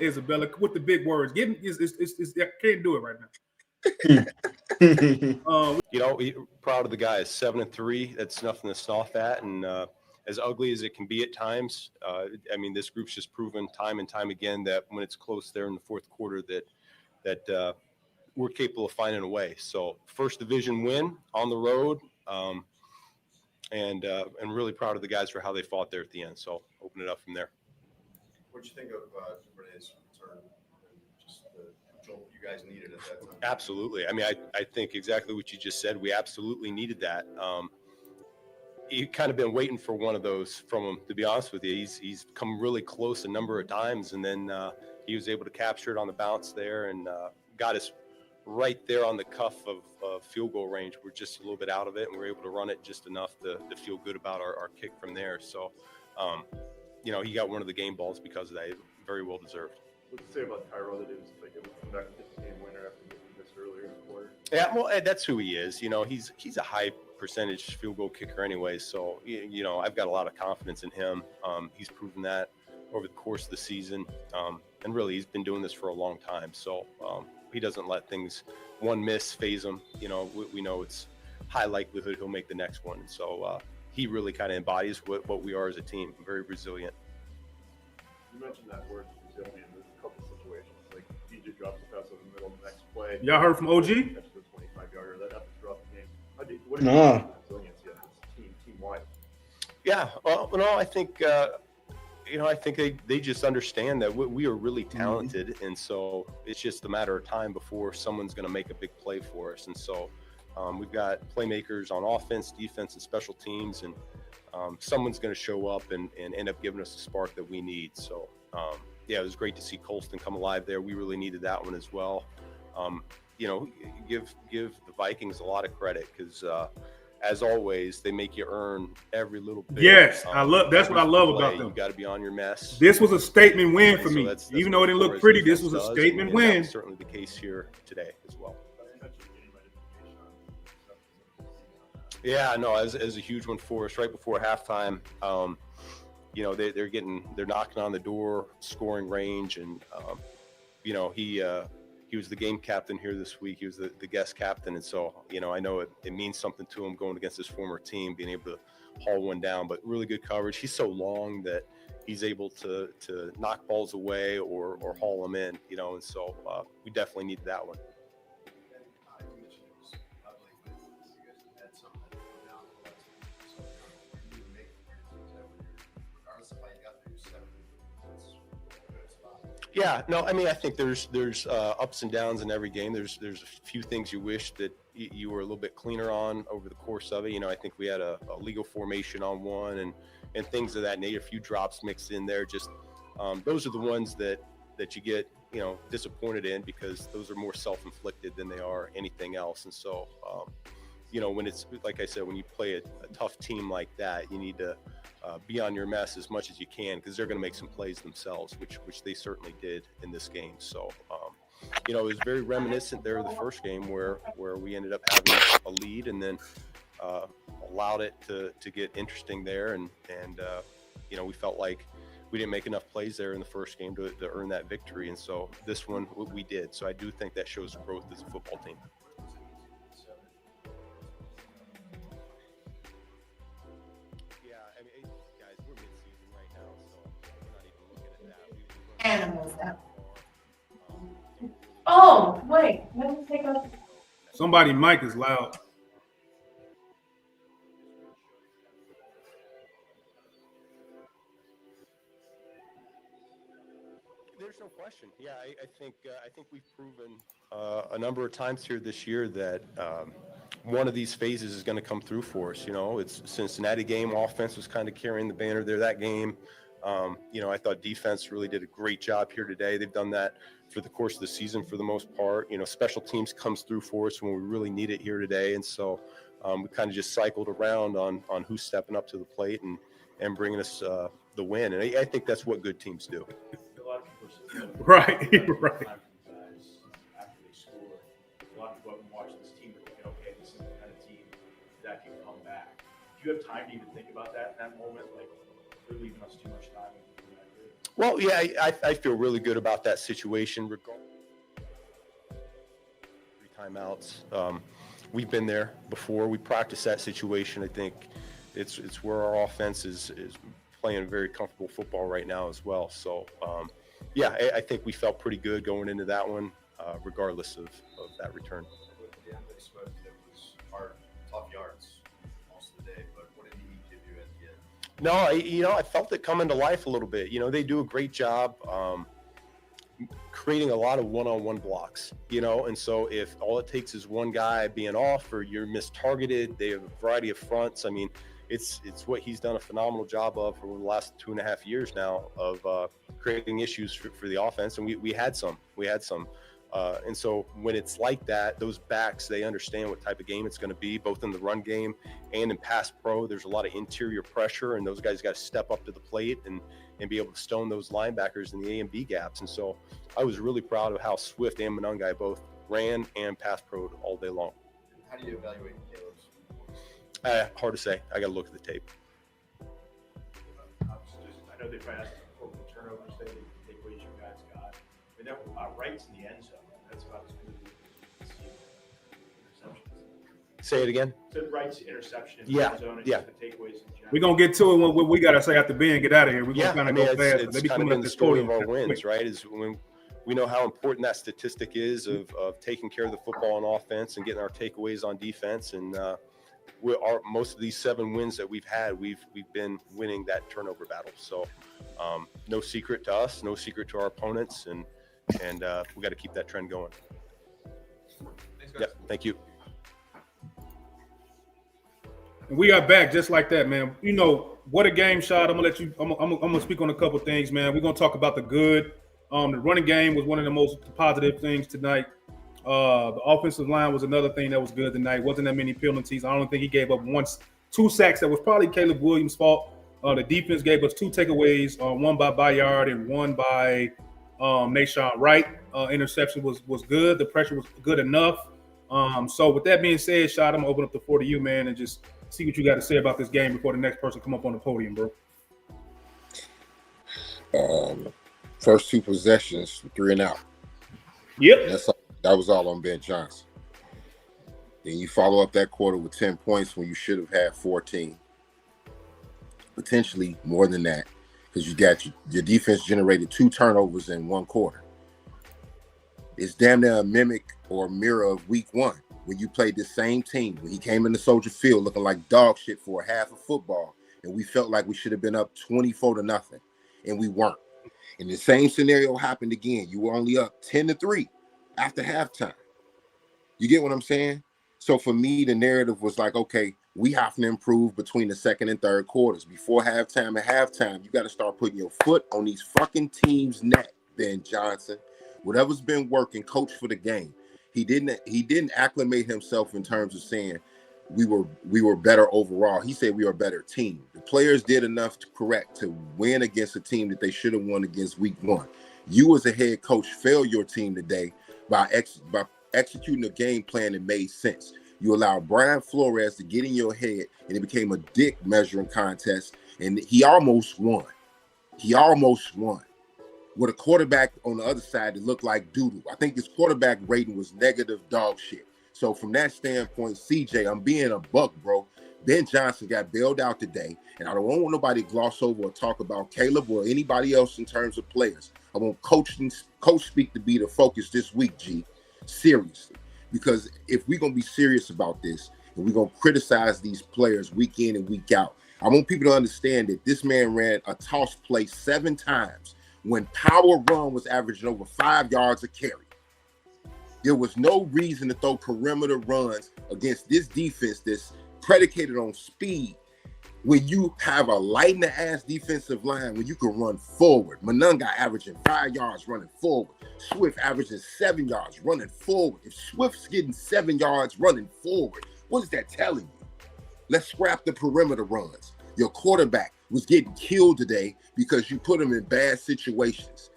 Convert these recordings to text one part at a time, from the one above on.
Isabella with the big words. Getting is can't do it right now. Proud of the guys. 7-3. That's nothing to scoff at, and as ugly as it can be at times, this group's just proven time and time again that when it's close there in the fourth quarter, that we're capable of finding a way. So first division win on the road, and really proud of the guys for how they fought there at the end. So open it up from there. What did you think of Renee's return and just the jolt you guys needed at that time? Absolutely. I think exactly what you just said. We absolutely needed that. You've kind of been waiting for one of those from him, to be honest with you. He's come really close a number of times, and then he was able to capture it on the bounce there and got us right there on the cuff of field goal range. We're just a little bit out of it, and we're able to run it just enough to feel good about our kick from there. So, he got one of the game balls because of that. Very well deserved. What to say about Cairo that it was like it was come back and get the game winner after getting this earlier in the quarter? Yeah, well, that's who he is. He's a high percentage field goal kicker anyway. So, I've got a lot of confidence in him. He's proven that over the course of the season. And really, he's been doing this for a long time. So he doesn't let things, one miss, phase him. We know it's high likelihood he'll make the next one. So he really kind of embodies what we are as a team. Very resilient. You mentioned that word resilient. There's a couple situations. Like DJ drops the pass in the middle of the next play. Y'all heard from OG? Catch the 25-yarder. That happened throughout the game. What do you think of resiliency of this team-wide? Yeah, well, I think I think they just understand that we are really talented, and so it's just a matter of time before someone's going to make a big play for us. And so we've got playmakers on offense, defense, and special teams, and someone's going to show up and end up giving us the spark that we need. So, it was great to see Colston come alive there. We really needed that one as well. Give the Vikings a lot of credit because, as always, they make you earn every little bit. Yes, that's what I love about them. You got to be on your mess. This was a statement win for me. Even though it didn't look pretty, this was a statement win. That's certainly the case here today as well. Yeah, no, as a huge one for us right before halftime. They're knocking on the door, scoring range, and he was the game captain here this week. He was the guest captain, and so I know it means something to him going against his former team, being able to haul one down. But really good coverage. He's so long that he's able to knock balls away or haul them in. And so we definitely needed that one. Yeah, no, I think there's ups and downs in every game. There's a few things you wish that you were a little bit cleaner on over the course of it. I think we had a legal formation on one and things of that nature. A few drops mixed in there. Just those are the ones that you get disappointed in because those are more self-inflicted than they are anything else. And so when it's like I said, when you play a tough team like that, you need to be on your mess as much as you can because they're going to make some plays themselves, which they certainly did in this game. So, it was very reminiscent there of the first game where we ended up having a lead and then allowed it to get interesting there. And we felt like we didn't make enough plays there in the first game to earn that victory. And so this one we did. So I do think that shows growth as a football team. Animals. Oh, wait. Let me take a. Somebody mic is loud. There's no question. Yeah, I think we've proven a number of times here this year that one of these phases is going to come through for us. It's Cincinnati game. Offense was kind of carrying the banner there that game. I thought defense really did a great job here today. They've done that for the course of the season for the most part. Special teams comes through for us when we really need it here today. And so we kind of just cycled around on who's stepping up to the plate and bringing us the win. And I think that's what good teams do. Right. After they score, a lot of people have watched this team and thinking, okay, this is the kind of team that can come back. Do you have time to even think about that in that moment? Like, they're leaving us too much time. Well, yeah, I feel really good about that situation. Regardless, 3 timeouts. We've been there before. We practiced that situation. I think it's where our offense is playing very comfortable football right now as well. So, yeah, I think we felt pretty good going into that one, regardless of that return. With DeAndre Swift, it was hard, tough yards most of the day, but what did he give you at the end? No, I felt it coming to life a little bit. They do a great job creating a lot of one-on-one blocks, and so if all it takes is one guy being off or you're mistargeted, they have a variety of fronts. I mean, it's what he's done a phenomenal job of for the last 2.5 years now of creating issues for the offense, and we had some. And so when it's like that, those backs, they understand what type of game it's going to be, both in the run game and in pass pro. There's a lot of interior pressure, and those guys got to step up to the plate and be able to stone those linebackers in the A and B gaps. And so I was really proud of how Swift and Monangai both ran and pass pro'd all day long. How do you evaluate Caleb's? Hard to say. I got to look at the tape. I know they probably had some turnovers that they take away you guys got. But that Wright's in the end zone. That's about as good as interceptions. Say it again. So Wright's interception in Yeah, the end zone and yeah. just the takeaways in general. We're going to get to it when what we got to say after Ben get out of here. We're going to kind of go fast. It's kind of been the story of our wins, right? Is when we know how important that statistic is of taking care of the football on offense and getting our takeaways on defense. And most of these 7 wins that we've had, we've been winning that turnover battle. So no secret to us, no secret to our opponents, and we got to keep that trend going. Thanks, guys. Yep, thank you. And we are back just like that, man. What a game shot. I'm gonna speak on a couple things, man. We're gonna talk about the good. The running game was one of the most positive things tonight. The offensive line was another thing that was good tonight. Wasn't that many penalties. I don't think he gave up 2 sacks. That was probably Caleb Williams' fault. The defense gave us 2 takeaways, one by Bayard and one by Nashawn Wright. Interception was good. The pressure was good enough. So with that being said, Shad, I'm gonna open up the floor to you, man, and just see what you got to say about this game before the next person come up on the podium, bro. First 2 possessions, 3 and out. Yep. That was all on Ben Johnson. Then you follow up that quarter with 10 points when you should have had 14. Potentially more than that, because you got your defense generated 2 turnovers in 1 quarter. It's damn near a mimic or a mirror of week 1 when you played the same team. When he came into Soldier Field looking like dog shit for a half of football, and we felt like we should have been up 24-0, and we weren't. And the same scenario happened again. You were only up 10-3 after halftime. You get what I'm saying? So for me, the narrative was like, okay, we have to improve between the second and third quarters. Before halftime and halftime, you got to start putting your foot on these fucking teams' neck, Ben Johnson. Whatever's been working, coach for the game. He didn't acclimate himself in terms of saying we were better overall. He said we were a better team. The players did enough to win against a team that they should have won against week 1. You as a head coach failed your team today by executing a game plan that made sense. You allowed Brian Flores to get in your head, and it became a dick measuring contest, and he almost won. With a quarterback on the other side that looked like doodle. I think his quarterback rating was negative dog shit. So from that standpoint, CJ, I'm being a buck, bro. Ben Johnson got bailed out today, and I don't want nobody to gloss over or talk about Caleb or anybody else in terms of players. I want coach speak to be the focus this week, G. Seriously. Because if we're going to be serious about this and we're going to criticize these players week in and week out, I want people to understand that this man ran a toss play 7 times when power run was averaging over 5 yards a carry. There was no reason to throw perimeter runs against this defense that's predicated on speed when you have a light in the ass defensive line, when you can run forward. Monangai averaging 5 yards running forward. Swift averaging 7 yards running forward. If Swift's getting 7 yards running forward, what is that telling you? Let's scrap the perimeter runs. Your quarterback was getting killed today because you put him in bad situations.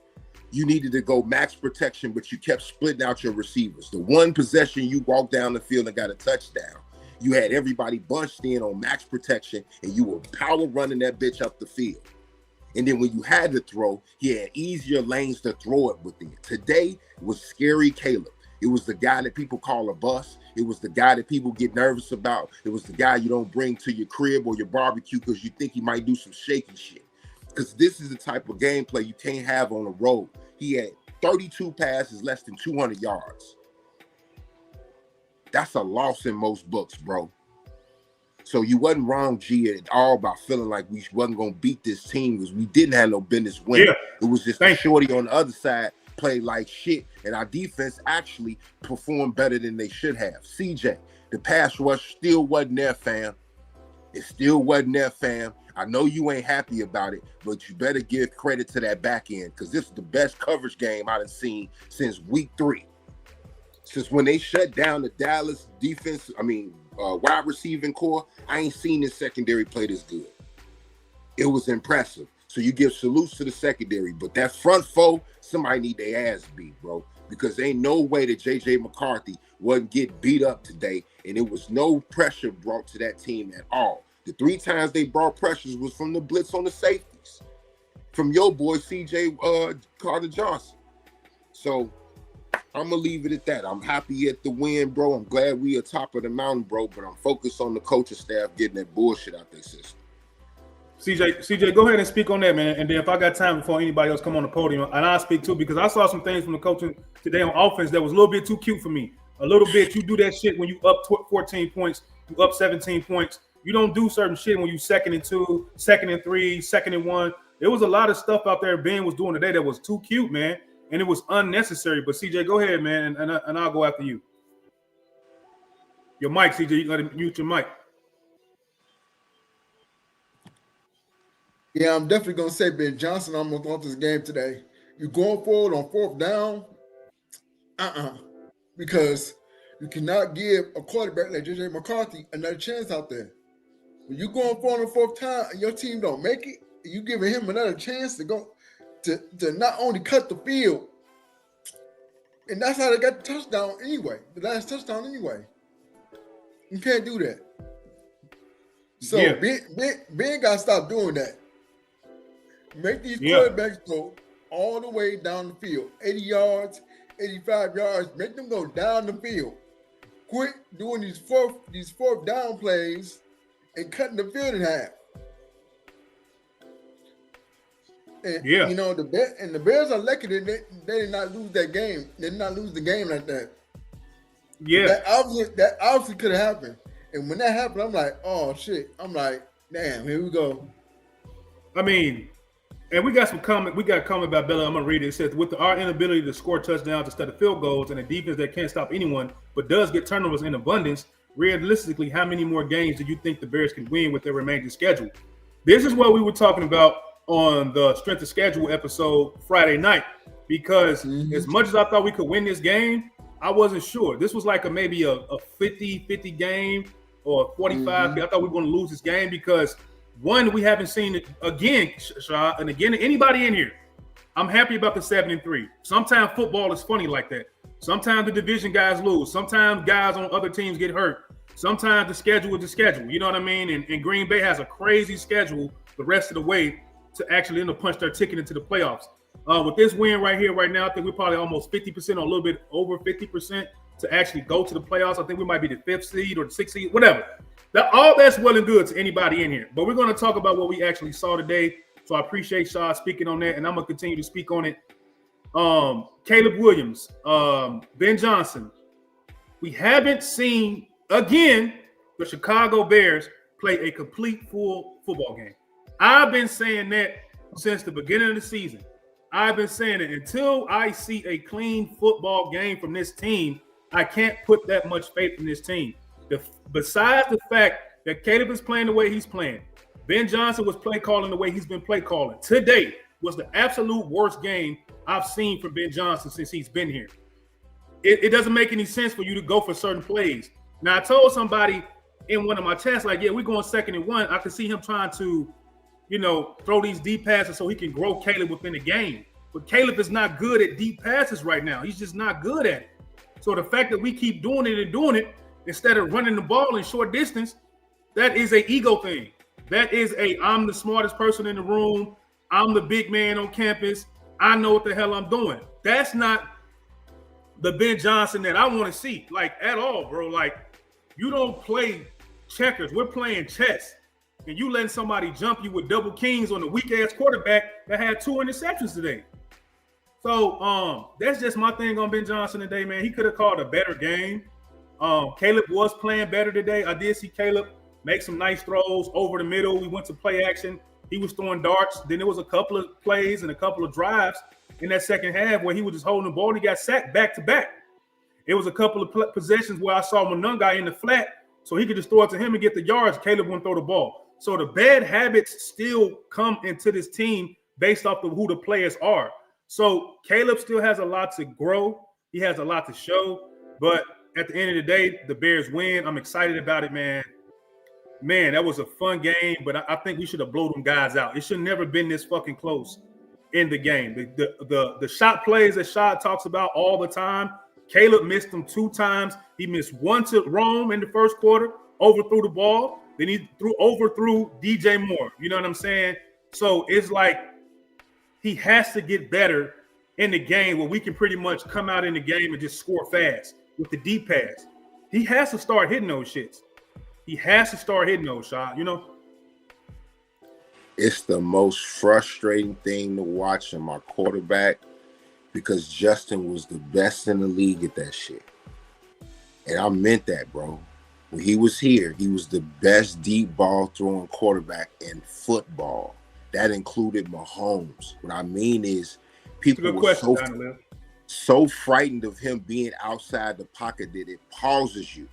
You needed to go max protection, but you kept splitting out your receivers. The one possession you walked down the field and got a touchdown, you had everybody bunched in on max protection, and you were power running that bitch up the field. And then when you had to throw, he had easier lanes to throw it within. Today was scary Caleb. It was the guy that people call a bust. It was the guy that people get nervous about. It was the guy you don't bring to your crib or your barbecue because you think he might do some shaky shit. Because this is the type of gameplay you can't have on the road. He had 32 passes, less than 200 yards. That's a loss in most books, bro. So you wasn't wrong, G, at all about feeling like we wasn't going to beat this team because we didn't have no business winning. Yeah. It was just the shorty on the other side played like shit, and our defense actually performed better than they should have. CJ, the pass rush still wasn't there, fam. It still wasn't there, fam. I know you ain't happy about it, but you better give credit to that back end because this is the best coverage game I've seen since week 3. Since when they shut down the Dallas defense, wide receiving core, I ain't seen this secondary play this good. It was impressive. So you give salutes to the secondary, but that front four, somebody need their ass beat, bro, because there ain't no way that J.J. McCarthy wouldn't get beat up today, and it was no pressure brought to that team at all. The 3 times they brought pressures was from the blitz on the safeties, from your boy C.J. Carter-Johnson. So I'm going to leave it at that. I'm happy at the win, bro. I'm glad we are top of the mountain, bro, but I'm focused on the coaching staff getting that bullshit out their system. CJ, go ahead and speak on that, man. And then if I got time before anybody else come on the podium, and I'll speak too, because I saw some things from the coaching today on offense that was a little bit too cute for me. A little bit. You do that shit when you up 14 points, you up 17 points. You don't do certain shit when you 2nd and 2, 2nd and 3, 2nd and 1. There was a lot of stuff out there Ben was doing today that was too cute, man, and it was unnecessary. But CJ, go ahead, man, and I'll go after you. Your mic, CJ, you got to mute your mic. Yeah, I'm definitely going to say Ben Johnson almost lost this game today. You're going forward on 4th down? Because you cannot give a quarterback like J.J. McCarthy another chance out there. When you're going forward on 4th time and your team don't make it, you giving him another chance to go to not only cut the field, and that's how they got the touchdown anyway, the last touchdown anyway. You can't do that. So yeah. Ben got to stop doing that. Make these quarterbacks go all the way down the field, 80 yards, 85 yards. Make them go down the field. Quit doing these fourth down plays and cutting the field in half. And you know the Bears are lucky that they did not lose that game. They did not lose the game like that. Yeah, that obviously could have happened. And when that happened, I'm like, oh shit. I'm like, damn, here we go. I mean. And we got some comment. We got a comment about Bella. I'm gonna read it. It says, "With our inability to score touchdowns instead of field goals, and a defense that can't stop anyone, but does get turnovers in abundance, realistically, how many more games do you think the Bears can win with their remaining schedule?" This is what we were talking about on the Strength of Schedule episode Friday night. Because as much as I thought we could win this game, I wasn't sure. This was like maybe a 50-50 game or 45. I thought we were going to lose this game because. One, we haven't seen it again, Shaw, and again, anybody in here. I'm happy about the 7-3. Sometimes football is funny like that. Sometimes the division guys lose. Sometimes guys on other teams get hurt. Sometimes the schedule is the schedule. You know what I mean? And Green Bay has a crazy schedule the rest of the way to actually end up punch their ticket into the playoffs. With this win right here, right now, I think we're probably almost 50% or a little bit over 50% to actually go to the playoffs. I think we might be the 5th seed or the 6th seed, whatever. All that's well and good to anybody in here, but we're going to talk about what we actually saw today. So I appreciate Shaw speaking on that, and I'm going to continue to speak on it. Caleb Williams, Ben Johnson. We haven't seen, again, the Chicago Bears play a complete full football game. I've been saying that since the beginning of the season. I've been saying it until I see a clean football game from this team, I can't put that much faith in this team. Besides the fact that Caleb is playing the way he's playing, Ben Johnson was play calling the way he's been play calling. Today was the absolute worst game I've seen from Ben Johnson since he's been here. It doesn't make any sense for you to go for certain plays. Now, I told somebody in one of my chats, like, yeah, we're going 2nd and 1. I can see him trying to, throw these deep passes so he can grow Caleb within the game. But Caleb is not good at deep passes right now. He's just not good at it. So the fact that we keep doing it, instead of running the ball in short distance, that is an ego thing. That is I'm the smartest person in the room. I'm the big man on campus. I know what the hell I'm doing. That's not the Ben Johnson that I want to see, like, at all, bro. Like, you don't play checkers. We're playing chess. And you letting somebody jump you with double kings on the weak-ass quarterback that had 2 interceptions today. So that's just my thing on Ben Johnson today, man. He could have called a better game. Caleb was playing better today. I did see Caleb make some nice throws over the middle. We went to play action. He was throwing darts. Then there was a couple of plays and a couple of drives in that second half where he was just holding the ball. And he got sacked back to back. It was a couple of possessions where I saw Monunga in the flat, so he could just throw it to him and get the yards. Caleb wouldn't throw the ball. So the bad habits still come into this team based off of who the players are. So Caleb still has a lot to grow. He has a lot to show. But at the end of the day, the Bears win. I'm excited about it, man. Man, that was a fun game, but I think we should have blown them guys out. It should have never been this fucking close in the game. The shot plays that Shad talks about all the time, Caleb missed them 2 times. He missed one to Rome in the first quarter, overthrew the ball. Then he overthrew DJ Moore. You know what I'm saying? So it's like he has to get better in the game where we can pretty much come out in the game and just score fast with the deep pass. He has to start hitting those shits. He has to start hitting those shots, you know? It's the most frustrating thing to watch in my quarterback because Justin was the best in the league at that shit. And I meant that, bro. When he was here, he was the best deep ball throwing quarterback in football. That included Mahomes. What I mean is people were so frightened of him being outside the pocket that it pauses you.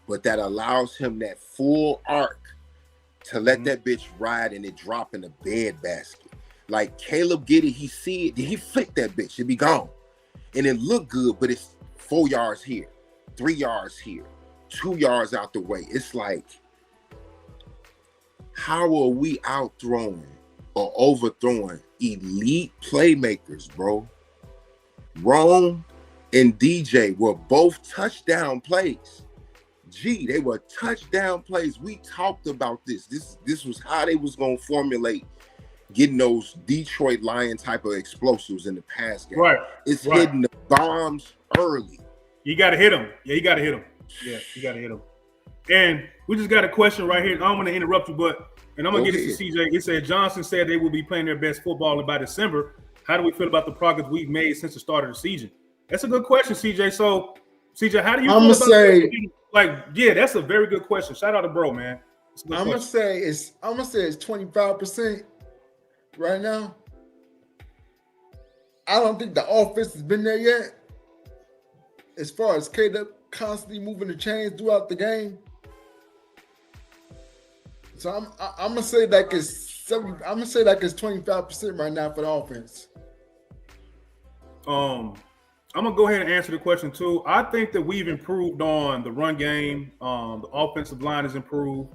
But that allows him that full arc to let that bitch ride and it drop in the bed basket. Like Caleb get it, he see it, he flick that bitch, it be gone. And it look good, but it's 4 yards here, 3 yards here, 2 yards out the way. It's like, how are we outthrowing or overthrowing elite playmakers, bro? Rome and DJ were both touchdown plays. Gee, they were touchdown plays. We talked about this. This was how they was going to formulate getting those Detroit Lion type of explosives in the pass game. Right. It's hitting the bombs early. You got to hit them. Yeah, you got to hit them. Yeah, you got to hit them. And we just got a question right here. I don't want to interrupt you, and I'm going to get it to CJ. It said, Johnson said they will be playing their best football by December. How do we feel about the progress we've made since the start of the season? That's a good question, CJ. So, CJ, how do you feel about that? Like, yeah, that's a very good question. Shout out to bro, man. I'm gonna say it's 25% right now. I don't think the offense has been there yet. As far as Caleb constantly moving the chains throughout the game. So I'm gonna say like it's 70. I'm gonna say like it's 25% right now for the offense. I'm gonna go ahead and answer the question too. I think that we've improved on the run game. The offensive line has improved.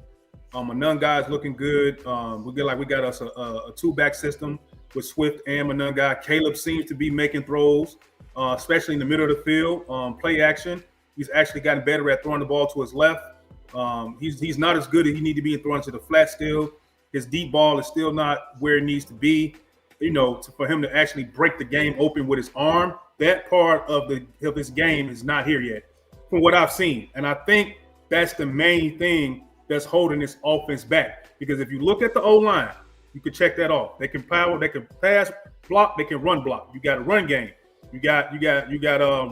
Monunga is looking good. We got us a 2-back system with Swift and Monunga. Caleb seems to be making throws, especially in the middle of the field. Play action. He's actually gotten better at throwing the ball to his left. He's not as good as he needs to be in throwing to the flat still. His deep ball is still not where it needs to be. You know, for him to actually break the game open with his arm. That part of his game is not here yet, from what I've seen. And I think that's the main thing that's holding this offense back. Because if you look at the O-line, you can check that off. They can power, they can pass block, they can run block. You got a run game. You got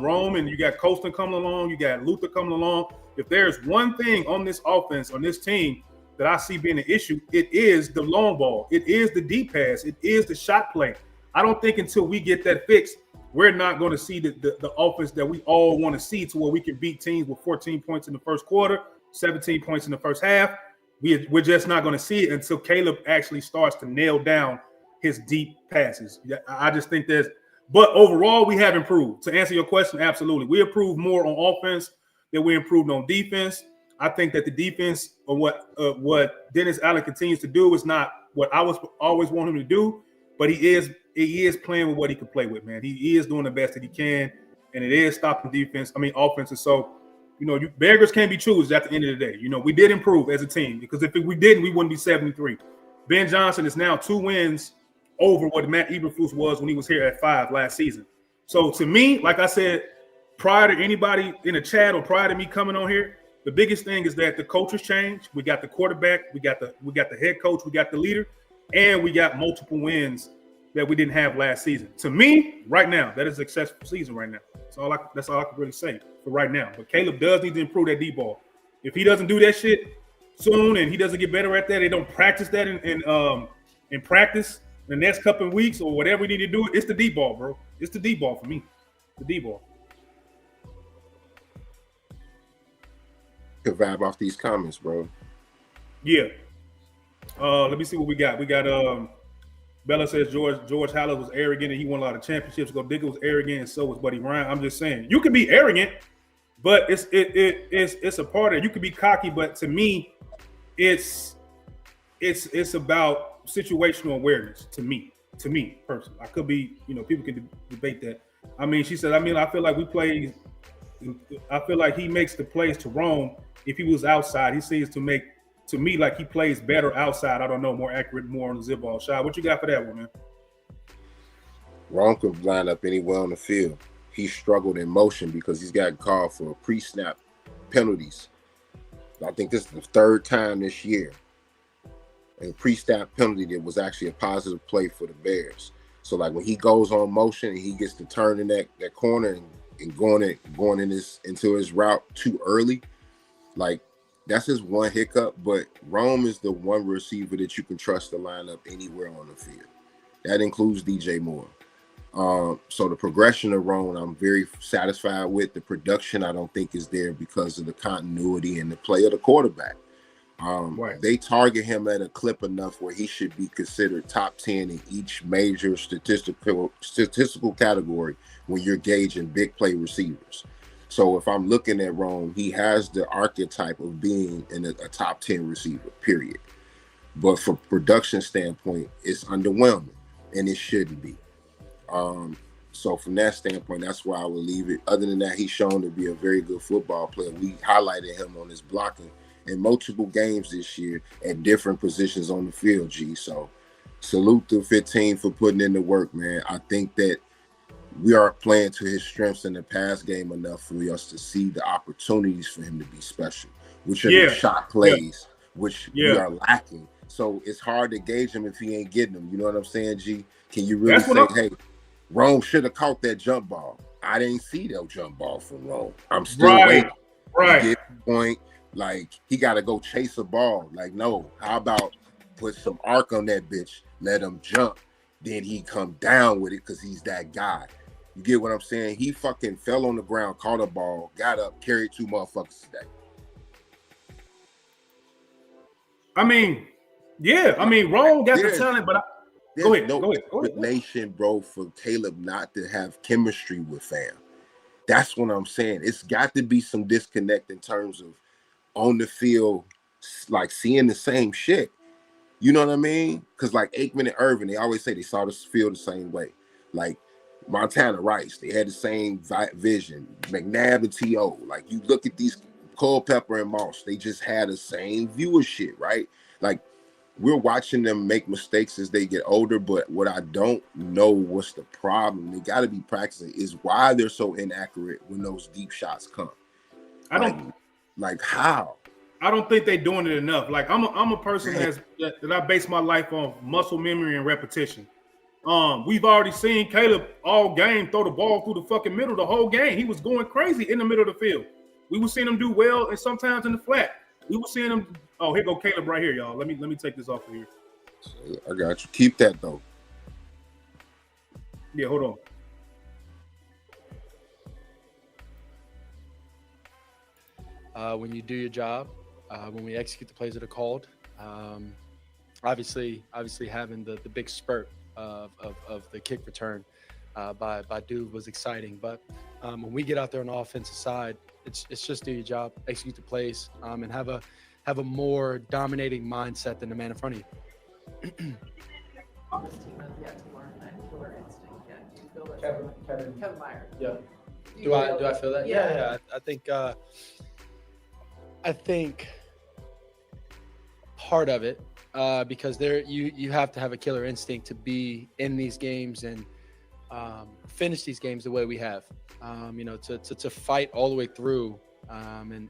Rome and you got Colston coming along. You got Luther coming along. If there's one thing on this offense, on this team that I see being an issue, it is the long ball. It is the deep pass. It is the shot play. I don't think until we get that fixed, we're not going to see the offense that we all want to see to where we can beat teams with 14 points in the first quarter, 17 points in the first half. We're just not going to see it until Caleb actually starts to nail down his deep passes. I just think but overall, we have improved. To answer your question, absolutely. We improved more on offense than we improved on defense. I think that the defense, or what Dennis Allen continues to do, is not what I was always want him to do, but he is playing with what he can play with, man. He is doing the best that he can, and it is stopping offense. And so, beggars can't be choosers at the end of the day. We did improve as a team, because if we didn't, we wouldn't be 73. Ben Johnson is now 2 wins over what Matt Eberflus was when he was here at 5 last season. So to me, like I said, prior to anybody in the chat or prior to me coming on here, the biggest thing is that the coaches changed. We got the quarterback, we got the head coach, we got the leader, and we got multiple wins that we didn't have last season. To me, right now, that is a successful season right now. That's all I can really say for right now. But Caleb does need to improve that deep ball. If he doesn't do that shit soon and he doesn't get better at that, they don't practice that in practice in the next couple of weeks or whatever we need to do, it's the deep ball, bro. It's the deep ball for me. The deep ball. Could vibe off these comments, bro. Yeah. Let me see what we got. We got Bella says George Haller was arrogant and he won a lot of championships. Go Digger was arrogant and so was Buddy Ryan. I'm just saying you can be arrogant, but it's a part of it. You can be cocky, but to me, it's about situational awareness. To me personally, I could be. People can debate that. I mean, she said. I feel like I feel like he makes the plays to Rome. If he was outside, he seems to me like he plays better outside. I don't know, more accurate, more on the zip ball shot. What you got for that one, man? Ron could line up anywhere on the field. He struggled in motion because he's got called for pre-snap penalties. I think this is the third time this year. A pre-snap penalty that was actually a positive play for the Bears. So like when he goes on motion and he gets to turn in that corner and going into his route too early, like that's just one hiccup. But Rome is the one receiver that you can trust to line up anywhere on the field. That includes DJ Moore. So the progression of Rome, I'm very satisfied with. The production, I don't think is there because of the continuity and the play of the quarterback. Right. They target him at a clip enough where he should be considered top 10 in each major statistical category when you're gauging big play receivers. So if I'm looking at Rome, he has the archetype of being a top 10 receiver, period. But from production standpoint, it's underwhelming, and it shouldn't be. So from that standpoint, that's why I would leave it. Other than that, he's shown to be a very good football player. We highlighted him on his blocking in multiple games this year at different positions on the field, G. So salute to 15 for putting in the work, man. I think that we are playing to his strengths in the pass game enough for us to see the opportunities for him to be special, which are the shot plays, which we are lacking. So it's hard to gauge him if he ain't getting them. You know what I'm saying, G? Can you really say, hey, Rome should have caught that jump ball? I didn't see that jump ball from Rome. I'm still waiting. Right. To get the point. Like, he got to go chase a ball. Like, no, how about put some arc on that bitch, let him jump, then he come down with it because he's that guy. You get what I'm saying? He fucking fell on the ground, caught a ball, got up, carried two motherfuckers today. I mean, Rome got the talent, but go ahead. Go ahead. Nation, bro, for Caleb not to have chemistry with fam. That's what I'm saying. It's got to be some disconnect in terms of on the field, like seeing the same shit. You know what I mean? Because like Aikman and Irvin, they always say they saw the field the same way. Like Montana Rice, they had the same vision. McNabb and T.O. Like you look at these Culpepper and Moss, they just had the same view of shit, right? Like we're watching them make mistakes as they get older, but what I don't know what's the problem, they got to be practicing, is why they're so inaccurate when those deep shots come. Like how? I don't think they're doing it enough. Like I'm a person that I base my life on muscle memory and repetition. We've already seen Caleb all game throw the ball through the fucking middle the whole game. He was going crazy in the middle of the field. We were seeing him do well and sometimes in the flat. We were seeing him. Oh, here go Caleb right here, y'all. Let me take this off of here. I got you. Keep that though. Yeah, hold on. When you do your job, when we execute the plays that are called, obviously having the big spurt of the kick return by Dude was exciting. But when we get out there on the offensive side, it's just do your job, execute the plays, and have a more dominating mindset than the man in front of you. Kevin Meyer. Yeah. Do I feel that? Yeah. I think part of it because you have to have a killer instinct to be in these games and finish these games the way we have. To fight all the way through and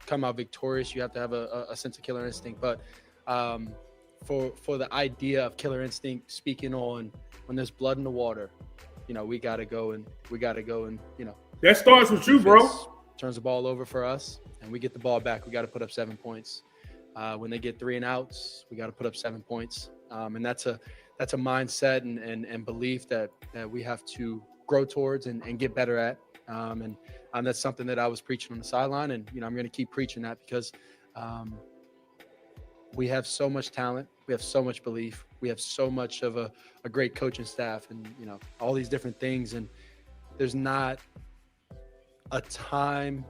come out victorious, you have to have a sense of killer instinct. But for the idea of killer instinct, speaking on when there's blood in the water, we got to go and that starts with you, bro. Turns the ball over for us, and we get the ball back. We got to put up 7 points. When they get 3 and outs, we got to put up 7 points, and that's a mindset and belief that we have to grow towards and get better at. And that's something that I was preaching on the sideline, and I'm going to keep preaching that because we have so much talent, we have so much belief, we have so much of a great coaching staff, and all these different things, and there's not a time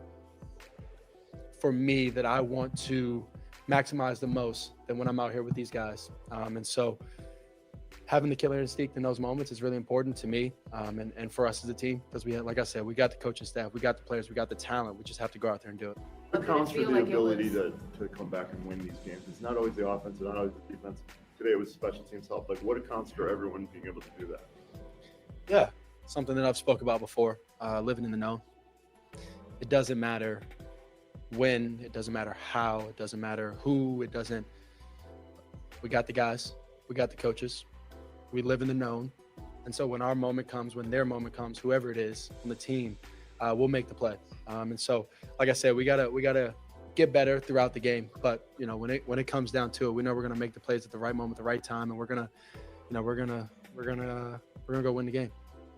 for me that I want to maximize the most than when I'm out here with these guys. And so having the killer instinct in those moments is really important to me and for us as a team, because like I said, we got the coaching staff, we got the players, we got the talent. We just have to go out there and do it. What accounts for the ability to come back and win these games? It's not always the offense, it's not always the defense. Today it was special teams help. Like, what accounts for everyone being able to do that? Yeah, something that I've spoke about before, living in the know. It doesn't matter when, it doesn't matter how, it doesn't matter who, we got the guys, we got the coaches, we live in the known. And so when our moment comes, when their moment comes, whoever it is on the team, we'll make the play. And so, like I said, we gotta get better throughout the game. But when it comes down to it, we know we're gonna make the plays at the right moment, the right time, and we're gonna go win the game.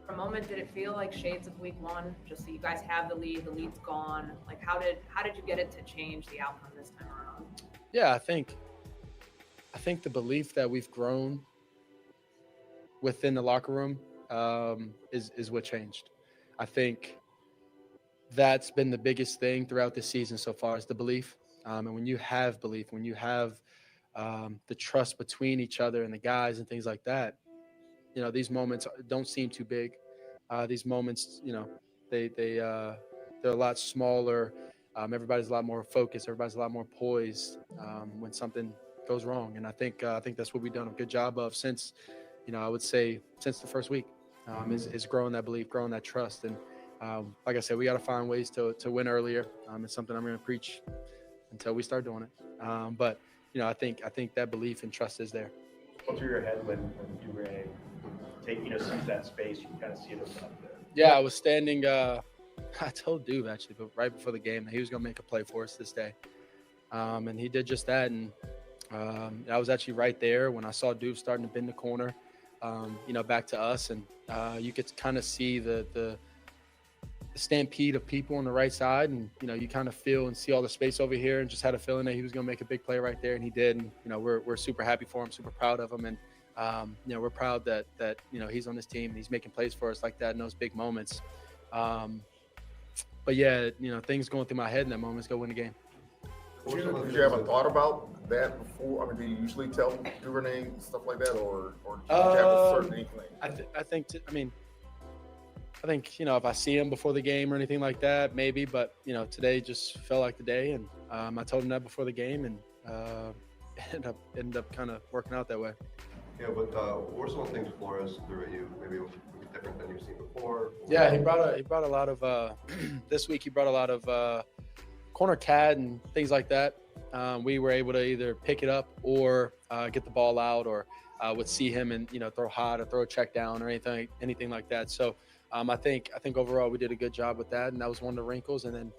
For a moment, did it feel like shades of week 1? Just so you guys have the lead's gone. Like, how did you get it to change the outcome this time around? Yeah, I think the belief that we've grown within the locker room is what changed. I think that's been the biggest thing throughout this season so far, is the belief. And when you have belief, when you have the trust between each other and the guys and things like that, these moments don't seem too big. These moments, they're a lot smaller. Everybody's a lot more focused. Everybody's a lot more poised when something goes wrong. And I think that's what we've done a good job of since, I would say since the first week, is growing that belief, growing that trust. And like I said, we got to find ways to win earlier. It's something I'm going to preach until we start doing it. But I think that belief and trust is there. What's through your head when Duvernay sees that space, you kind of see it open up there? Yeah, I was standing. I told Duve actually, but right before the game, that he was going to make a play for us this day, and he did just that. And I was actually right there when I saw Duve starting to bend the corner, back to us, and you could kind of see the stampede of people on the right side, and you kind of feel and see all the space over here, and just had a feeling that he was going to make a big play right there, and he did. And we're super happy for him, super proud of him, and we're proud that he's on this team and he's making plays for us like that in those big moments. But yeah, things going through my head in that moment is go win the game. Did you ever thought about that before? I mean, do you usually tell Duvernay stuff like that, or do you have a certain inkling? I think if I see him before the game or anything like that, maybe. But today just felt like the day, and I told him that before the game, and ended up kind of working out that way. Yeah, but what were some of the things Flores threw at you? Maybe it was different than you've seen before. Yeah, he brought a lot of this week. He brought a lot of corner CAD and things like that. We were able to either pick it up or get the ball out, or would see him and throw hot or throw a check down or anything like that. So I think overall we did a good job with that, and that was one of the wrinkles. And then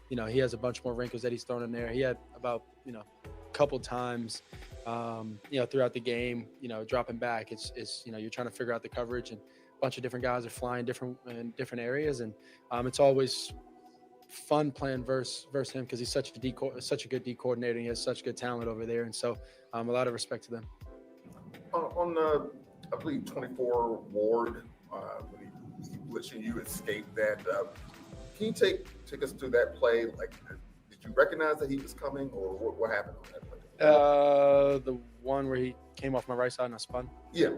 he has a bunch more wrinkles that he's thrown in there. He had about a couple times throughout the game, dropping back. It's you're trying to figure out the coverage, and a bunch of different guys are flying in different areas, and it's always fun playing versus him because he's such a good D coordinator. He has such good talent over there, and so a lot of respect to them. On the, I believe 24 Ward, when he glitching, you escaped that. Can you take us through that play? Like, did you recognize that he was coming, or what happened on that play? The one where he came off my right side and I spun. Yeah.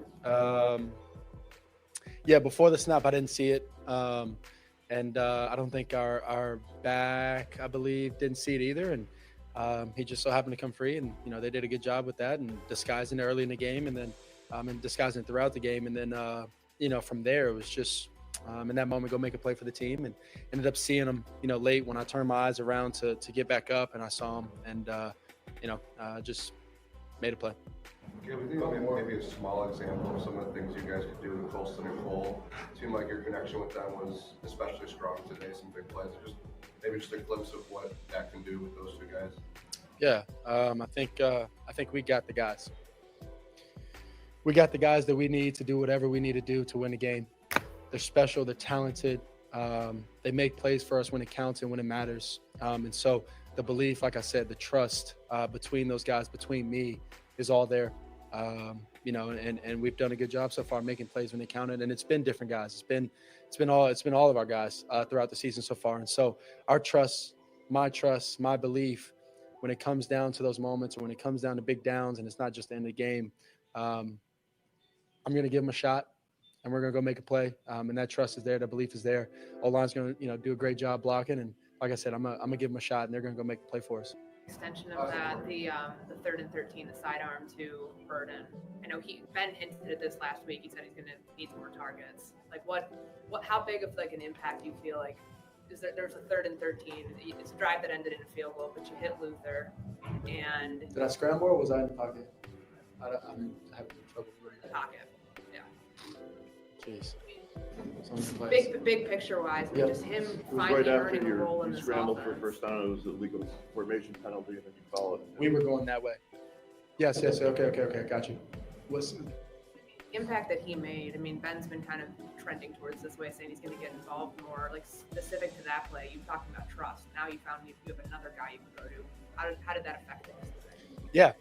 Yeah. Before the snap, I didn't see it, and I don't think our back, I believe, didn't see it either. And He just so happened to come free, and they did a good job with that and disguising it early in the game, and then and disguising it throughout the game, and then from there it was just in that moment go make a play for the team, and ended up seeing him late when I turned my eyes around to get back up, and I saw him, and just made a play. Yeah, we think maybe a small example of some of the things you guys could do with Colston and Cole. It seemed like your connection with them was especially strong today. Some big plays. Maybe just a glimpse of what that can do with those two guys. Yeah, I think we got the guys. We got the guys that we need to do whatever we need to do to win the game. They're special. They're talented. They make plays for us when it counts and when it matters. And so the belief, like I said, the trust between those guys, between me, is all there. And we've done a good job so far making plays when they counted. And it's been different guys. It's been all of our guys throughout the season so far. And so our trust, my belief, when it comes down to those moments, or when it comes down to big downs, and it's not just the end of the game, I'm going to give them a shot, and we're going to go make a play. And that trust is there. That belief is there. O-line's going to do a great job blocking. And like I said, I'm going to give them a shot, and they're going to go make a play for us. Extension of that, the 3rd and 13, the sidearm to Burden. I know Ben hinted at this last week. He said he's going to need some more targets. Like how big of like an impact do you feel like? Is there's a 3rd and 13? It's a drive that ended in a field goal, but you hit Luther. And did I scramble, or was I in the pocket? I'm having trouble reading the pocket. Yeah. Jeez. Big picture wise, yep. Just him finally right earning a role in this this scrambled offense. for first down. It was a legal formation penalty, and then you followed it. We were going that way. Yes. Okay. Got you. What's impact that he made? I mean, Ben's been kind of trending towards this way, saying he's going to get involved more. Like specific to that play, you talking about trust. Now you found you have another guy you can go to. How did that affect things? Yeah.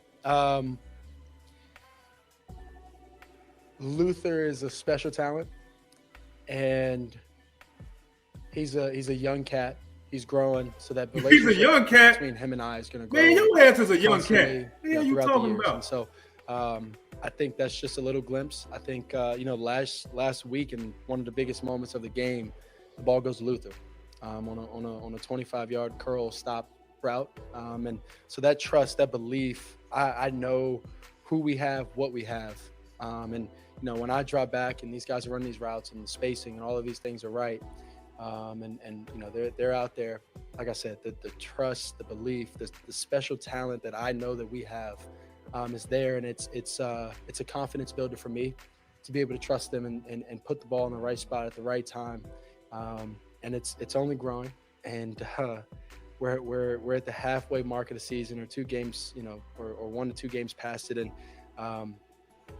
Luther is a special talent, and he's a young cat. He's growing, so that relationship he's a young cat between him and I is going to grow. Man, your ass is a young cat. What are you talking about? And so I think that's just a little glimpse. I think last week, in one of the biggest moments of the game, the ball goes to Luther on a 25-yard curl stop route, and so that trust, that belief, I know who we have, what we have, and when I drop back and these guys are running these routes and the spacing and all of these things are right, and they're out there. Like I said, the trust, the belief, the special talent that I know that we have is there, and it's a confidence builder for me to be able to trust them and put the ball in the right spot at the right time, and it's only growing, and we're at the halfway mark of the season, or 2 games, or 1 to 2 games past it, and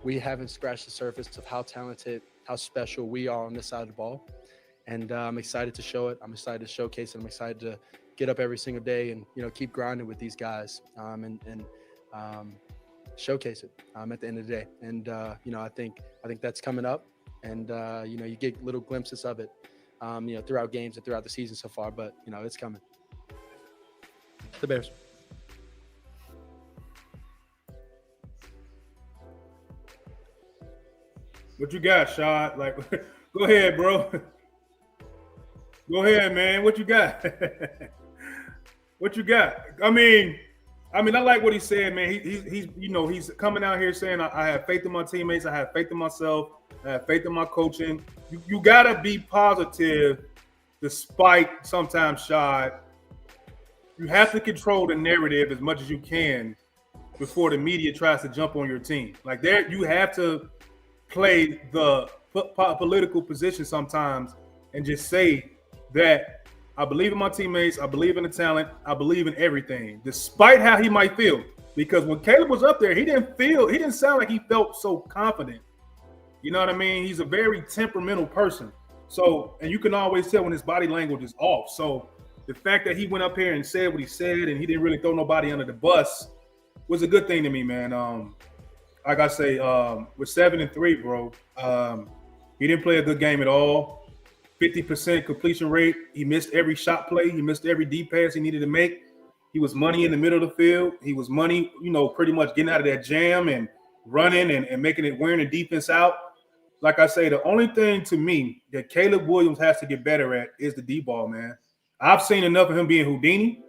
we haven't scratched the surface of how talented, how special we are on this side of the ball. And I'm excited to show it. I'm excited to showcase it. I'm excited to get up every single day and, keep grinding with these guys and showcase it at the end of the day. And, I think that's coming up. And, you get little glimpses of it, throughout games and throughout the season so far. But, it's coming. The Bears. What you got, Shad? Like, go ahead, bro. Go ahead, man. What you got? What you got? I mean, I like what he said, man. He's coming out here saying, I have faith in my teammates. I have faith in myself. I have faith in my coaching. You gotta be positive, despite sometimes, Shad. You have to control the narrative as much as you can before the media tries to jump on your team. Like you have to play the political position sometimes and just say that I believe in my teammates, I believe in the talent, I believe in everything, despite how he might feel. Because when Caleb was up there, he didn't sound like he felt so confident. You know what I mean? He's a very temperamental person. So, and you can always tell when his body language is off. So the fact that he went up here and said what he said and he didn't really throw nobody under the bus was a good thing to me, man. Like I say, with 7-3, bro, he didn't play a good game at all. 50% completion rate. He missed every shot play. He missed every deep pass he needed to make. He was money in the middle of the field. He was money, pretty much getting out of that jam and running and making it, wearing the defense out. Like I say, the only thing to me that Caleb Williams has to get better at is the D-ball, man. I've seen enough of him being Houdini.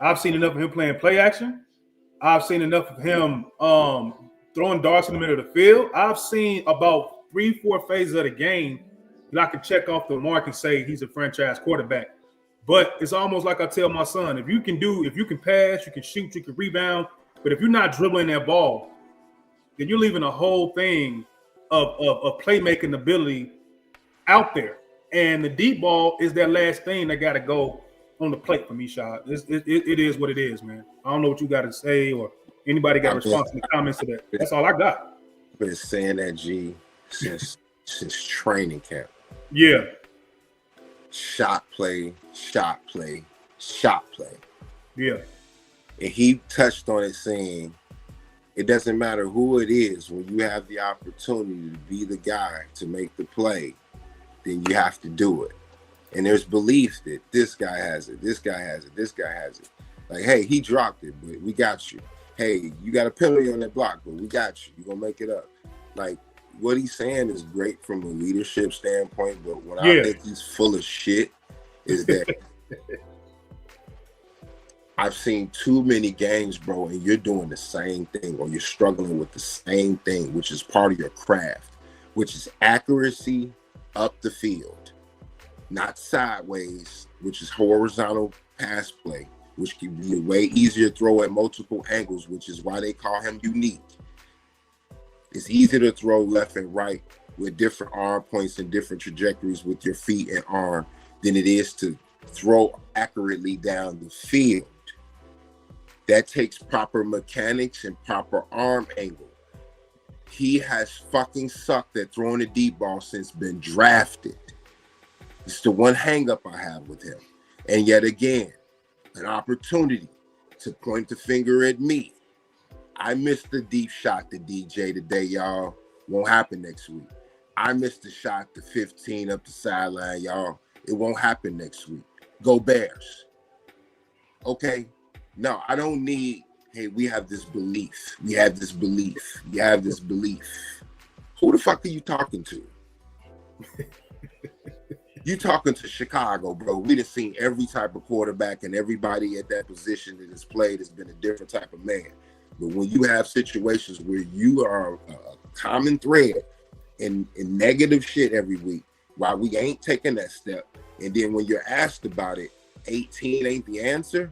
I've seen enough of him playing play action. I've seen enough of him throwing darts in the middle of the field. I've seen about 3-4 phases of the game that I can check off the mark and say he's a franchise quarterback. But it's almost like I tell my son, if you can pass, you can shoot, you can rebound, but if you're not dribbling that ball, then you're leaving a whole thing of playmaking ability out there. And the deep ball is that last thing that got to go on the plate for me, Shad. It is what it is, man. I don't know what you got to say or anybody got a response in the comments to that. That's all I got. I've been saying that, G, since training camp. Yeah. Shot play, shot play, shot play. Yeah. And he touched on it saying, it doesn't matter who it is, when you have the opportunity to be the guy to make the play, then you have to do it. And there's belief that this guy has it, this guy has it, this guy has it. Like, hey, he dropped it, but we got you. Hey, you got a penalty on that block, but we got you. You're going to make it up. Like, what he's saying is great from a leadership standpoint, but what I think he's full of shit is that I've seen too many games, bro, and you're doing the same thing or you're struggling with the same thing, which is part of your craft, which is accuracy up the field, not sideways, which is horizontal pass play, which can be a way easier to throw at multiple angles, which is why they call him unique. It's easier to throw left and right with different arm points and different trajectories with your feet and arm than it is to throw accurately down the field. That takes proper mechanics and proper arm angle. He has fucking sucked at throwing a deep ball since been drafted. It's the one hang up I have with him. And yet again, an opportunity to point the finger at me. I missed the deep shot to DJ today, y'all. Won't happen next week. I missed the shot to 15 up the sideline, y'all. It won't happen next week. Go Bears. Okay? No, I don't need, hey, we have this belief. We have this belief. We have this belief. Who the fuck are you talking to? You talking to Chicago, bro. We done seen every type of quarterback, and everybody at that position that has played has been a different type of man. But when you have situations where you are a common thread in negative shit every week, while we ain't taking that step, and then when you're asked about it, 18 ain't the answer,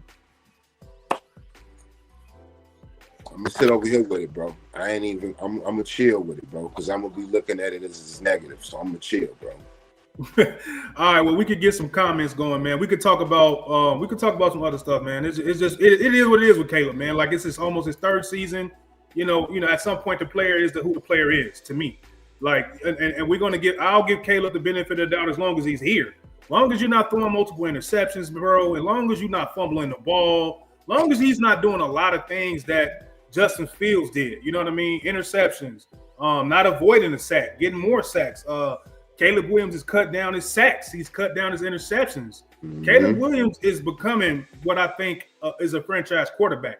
I'm gonna sit over here with it, bro. I'm gonna chill with it, bro, because I'm gonna be looking at it as negative, so I'm gonna chill, bro. All right, well, we could get some comments going, man. We could talk about some other stuff, man. It is what it is with Caleb, man. Like, it's almost his third season. You know, at some point the player is who the player is to me. Like, and I'll give Caleb the benefit of the doubt as long as he's here. As long as you're not throwing multiple interceptions, bro, as long as you're not fumbling the ball, as long as he's not doing a lot of things that Justin Fields did. You know what I mean? Interceptions, not avoiding the sack, getting more sacks. Caleb Williams has cut down his sacks. He's cut down his interceptions. Mm-hmm. Caleb Williams is becoming what I think is a franchise quarterback.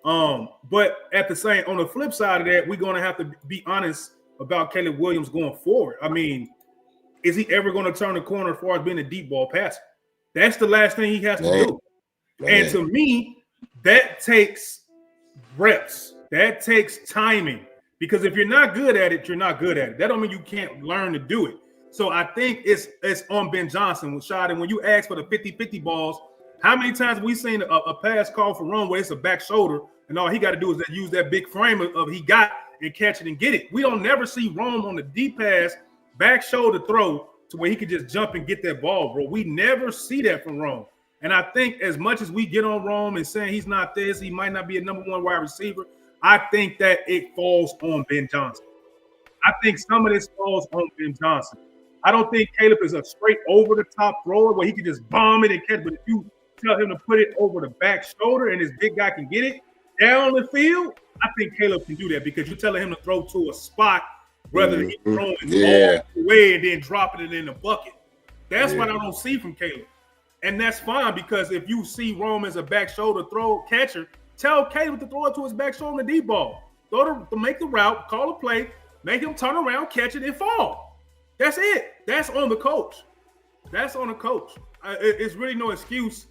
But on the flip side of that, we're going to have to be honest about Caleb Williams going forward. I mean, is he ever going to turn the corner as far as being a deep ball passer? That's the last thing he has to do. And to me, that takes reps. That takes timing. Because if you're not good at it, you're not good at it. That don't mean you can't learn to do it. So I think it's on Ben Johnson with Shad. And when you ask for the 50-50 balls, how many times have we seen a pass call for Rome where it's a back shoulder and all he got to do is use that big frame of he got and catch it and get it? We don't never see Rome on the deep pass, back shoulder throw to where he could just jump and get that ball, bro. We never see that from Rome. And I think as much as we get on Rome and saying he's not this, he might not be a number one wide receiver, I think that it falls on Ben Johnson. I think some of this falls on Ben Johnson. I don't think Caleb is a straight over-the-top thrower where he can just bomb it and catch. But if you tell him to put it over the back shoulder and this big guy can get it down the field, I think Caleb can do that because you're telling him to throw to a spot rather than throwing all the way and then dropping it in the bucket. That's what I don't see from Caleb. And that's fine because if you see Rome as a back shoulder throw catcher, tell Caleb to throw it to his back shoulder on the deep ball. To make the route, call a play, make him turn around, catch it, and fall. That's it. That's on the coach. That's on the coach. It's really no excuse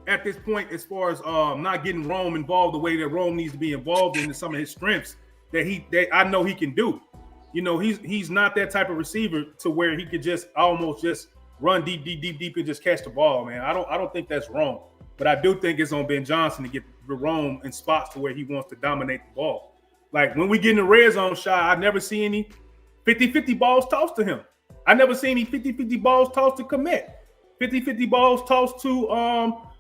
at this point as far as not getting Rome involved the way that Rome needs to be involved in some of his strengths that I know he can do. You know, he's not that type of receiver to where he could just almost just run deep and just catch the ball, man. I don't think that's wrong. But I do think it's on Ben Johnson to get Rome in spots to where he wants to dominate the ball. Like when we get in the red zone shot, I never see any 50-50 balls tossed to him. I never see any 50-50 balls tossed to Komet. 50-50 balls tossed to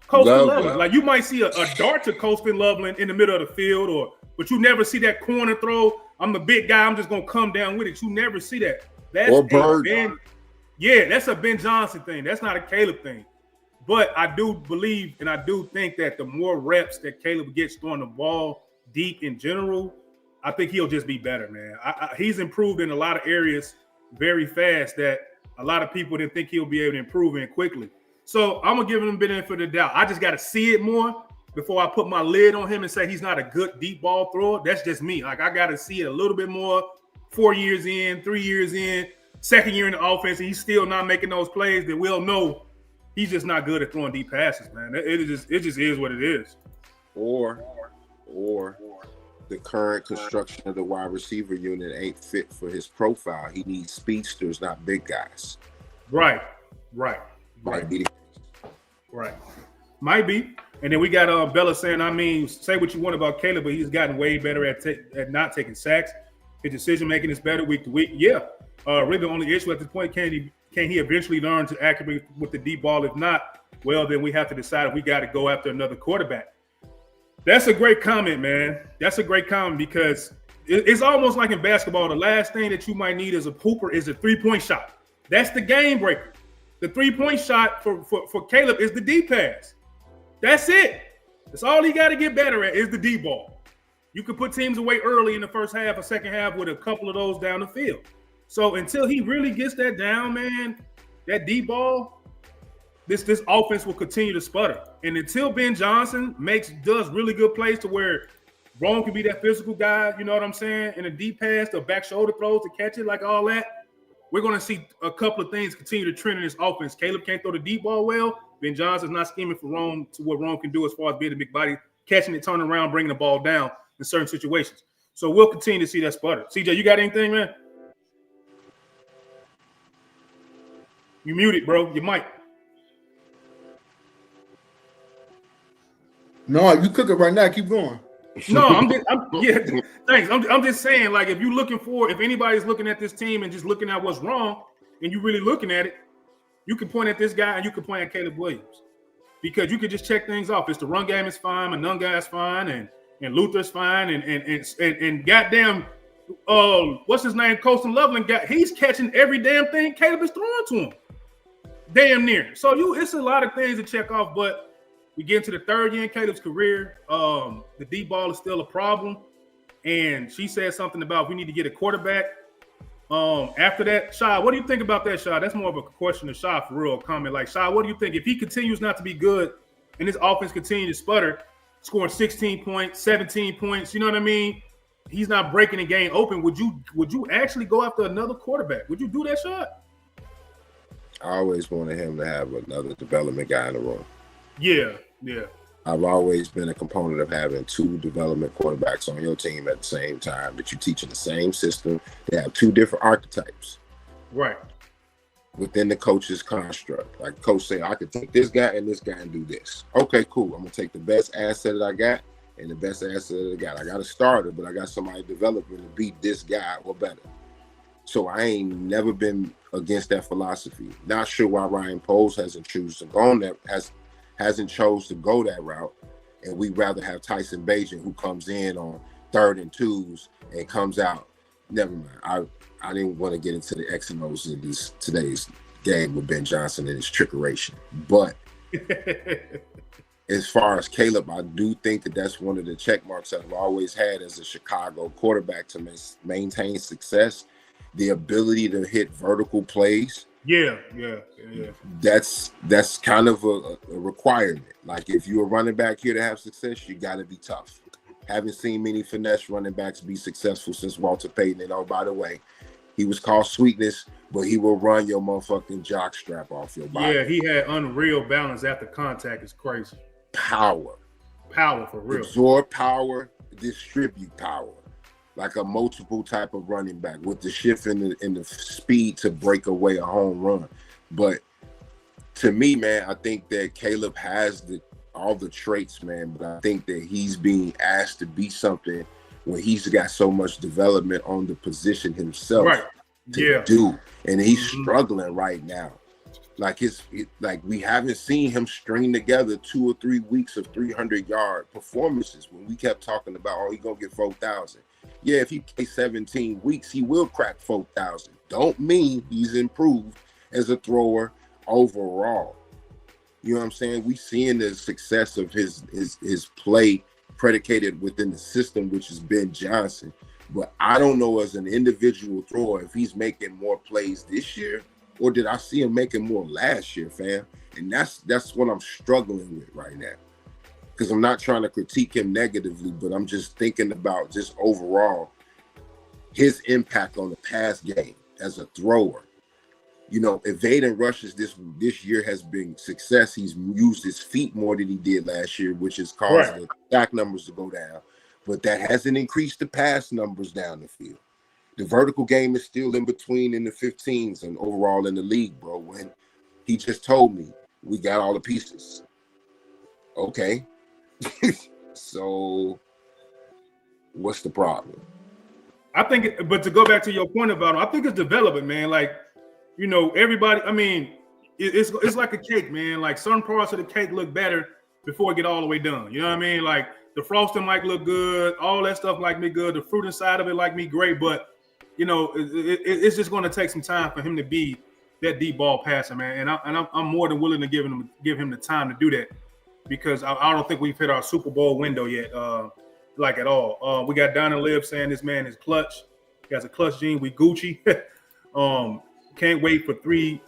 Coastal Loveland. Like you might see a dart to Coastal Loveland in the middle of the field, but you never see that corner throw. I'm the big guy. I'm just gonna come down with it. You never see that. That's or Bird. That's a Ben Johnson thing. That's not a Caleb thing. But I do believe and I do think that the more reps that Caleb gets throwing the ball deep in general, I think he'll just be better, man. He's improved in a lot of areas very fast that a lot of people didn't think he'll be able to improve in quickly. So I'm gonna give him a benefit of the doubt. I just got to see it more before I put my lid on him and say he's not a good deep ball thrower. That's just me. Like I got to see it a little bit more. 4 years in, 3 years in, second year in the offense, and he's still not making those plays that we'll know he's just not good at throwing deep passes, man. It just is what it is. Or the current construction of the wide receiver unit ain't fit for his profile. He needs speedsters, not big guys. Right. Might be. And then we got Bella saying, I mean, say what you want about Caleb, but he's gotten way better at not taking sacks. His decision making is better week to week. Yeah. Really the only issue at this point, can he eventually learn to activate with the deep ball? If not, well, then we have to decide if we got to go after another quarterback. That's a great comment, man. That's a great comment because it's almost like in basketball, the last thing that you might need as a hooper is a three-point shot. That's the game breaker. The three-point shot for Caleb is the deep pass. That's it. That's all he got to get better at is the deep ball. You can put teams away early in the first half or second half with a couple of those down the field. So until he really gets that down, man, that deep ball, this offense will continue to sputter. And until Ben Johnson does really good plays to where Rome can be that physical guy, you know what I'm saying, and a deep pass, the back shoulder throws to catch it, like all that, we're going to see a couple of things continue to trend in this offense. Caleb can't throw the deep ball well. Ben Johnson's not scheming for Rome to what Rome can do as far as being a big body, catching it, turning around, bringing the ball down in certain situations. So we'll continue to see that sputter. CJ, you got anything, man? You muted, bro. You might. No, you cook it right now. Keep going. No, thanks. I'm just saying, like, if you're looking for, if anybody's looking at this team and just looking at what's wrong, and you're really looking at it, you can point at this guy and you can point at Caleb Williams, because you could just check things off. It's the run game is fine, Manunga is fine, and Luther's fine, and goddamn, what's his name, Coastal Loveland, he's catching every damn thing Caleb is throwing to him, damn near. So it's a lot of things to check off, but. We get into the third year in Caleb's career. The deep ball is still a problem. And she said something about we need to get a quarterback. After that, Shy, what do you think about that, Shy? That's more of a question to Shy for real. Comment like, Shy, what do you think? If he continues not to be good and his offense continues to sputter, scoring 16 points, 17 points, you know what I mean? He's not breaking the game open. Would you actually go after another quarterback? Would you do that, Shy? I always wanted him to have another development guy in the room. Yeah. I've always been a component of having two development quarterbacks on your team at the same time, that you're teaching the same system. They have two different archetypes. Right. Within the coach's construct. Like coach say, I could take this guy and do this. Okay, cool. I'm going to take the best asset that I got and the best asset that I got. I got a starter, but I got somebody developing to beat this guy or better. So I ain't never been against that philosophy. Not sure why Ryan Poles hasn't chose to go that route, and we'd rather have Tyson Bagent, who comes in on 3rd and 2s and comes out. Never mind. I didn't want to get into the X and O's in today's game with Ben Johnson and his trickeration. But as far as Caleb, I do think that that's one of the check marks that I've always had as a Chicago quarterback to maintain success. The ability to hit vertical plays. Yeah. That's kind of a requirement. Like if you're a running back here to have success, you got to be tough. Haven't seen many finesse running backs be successful since Walter Payton. And oh, by the way, he was called Sweetness, but he will run your motherfucking jock strap off your body. Yeah, he had unreal balance after contact. It's crazy. power. Power for real. Absorb power, distribute power. Like a multiple type of running back with the shift in the speed to break away a home run. But to me, man, I think that Caleb has all the traits, man, but I think that he's being asked to be something when he's got so much development on the position himself to do. And he's struggling right now. Like we haven't seen him string together 2 or 3 weeks of 300-yard performances when we kept talking about, oh, he's gonna get 4,000. Yeah, if he plays 17 weeks, he will crack 4,000. Don't mean he's improved as a thrower overall. You know what I'm saying? We seeing the success of his play predicated within the system, which is Ben Johnson. But I don't know as an individual thrower if he's making more plays this year, or did I see him making more last year, fam? And that's what I'm struggling with right now. Because I'm not trying to critique him negatively, but I'm just thinking about just overall his impact on the pass game as a thrower. You know, evading rushes this year has been success. He's used his feet more than he did last year, which has caused the sack numbers to go down. But that hasn't increased the pass numbers down the field. The vertical game is still in between in the 15s and overall in the league, bro. When he just told me we got all the pieces. Okay. So what's the problem? I think, but to go back to your point about him, I think it's development, man. Like, you know, everybody, I mean, it's like a cake, man. Like certain parts of the cake look better before it get all the way done. You know what I mean? Like the frosting might look good, all that stuff like me good, the fruit inside of it like me great, but you know, it's just going to take some time for him to be that deep ball passer, man. And I'm more than willing to give him the time to do that, because I don't think we've hit our Super Bowl window yet, like at all. We got Don and Liv saying this man is clutch. He has a clutch gene. We Gucci. Can't wait for 3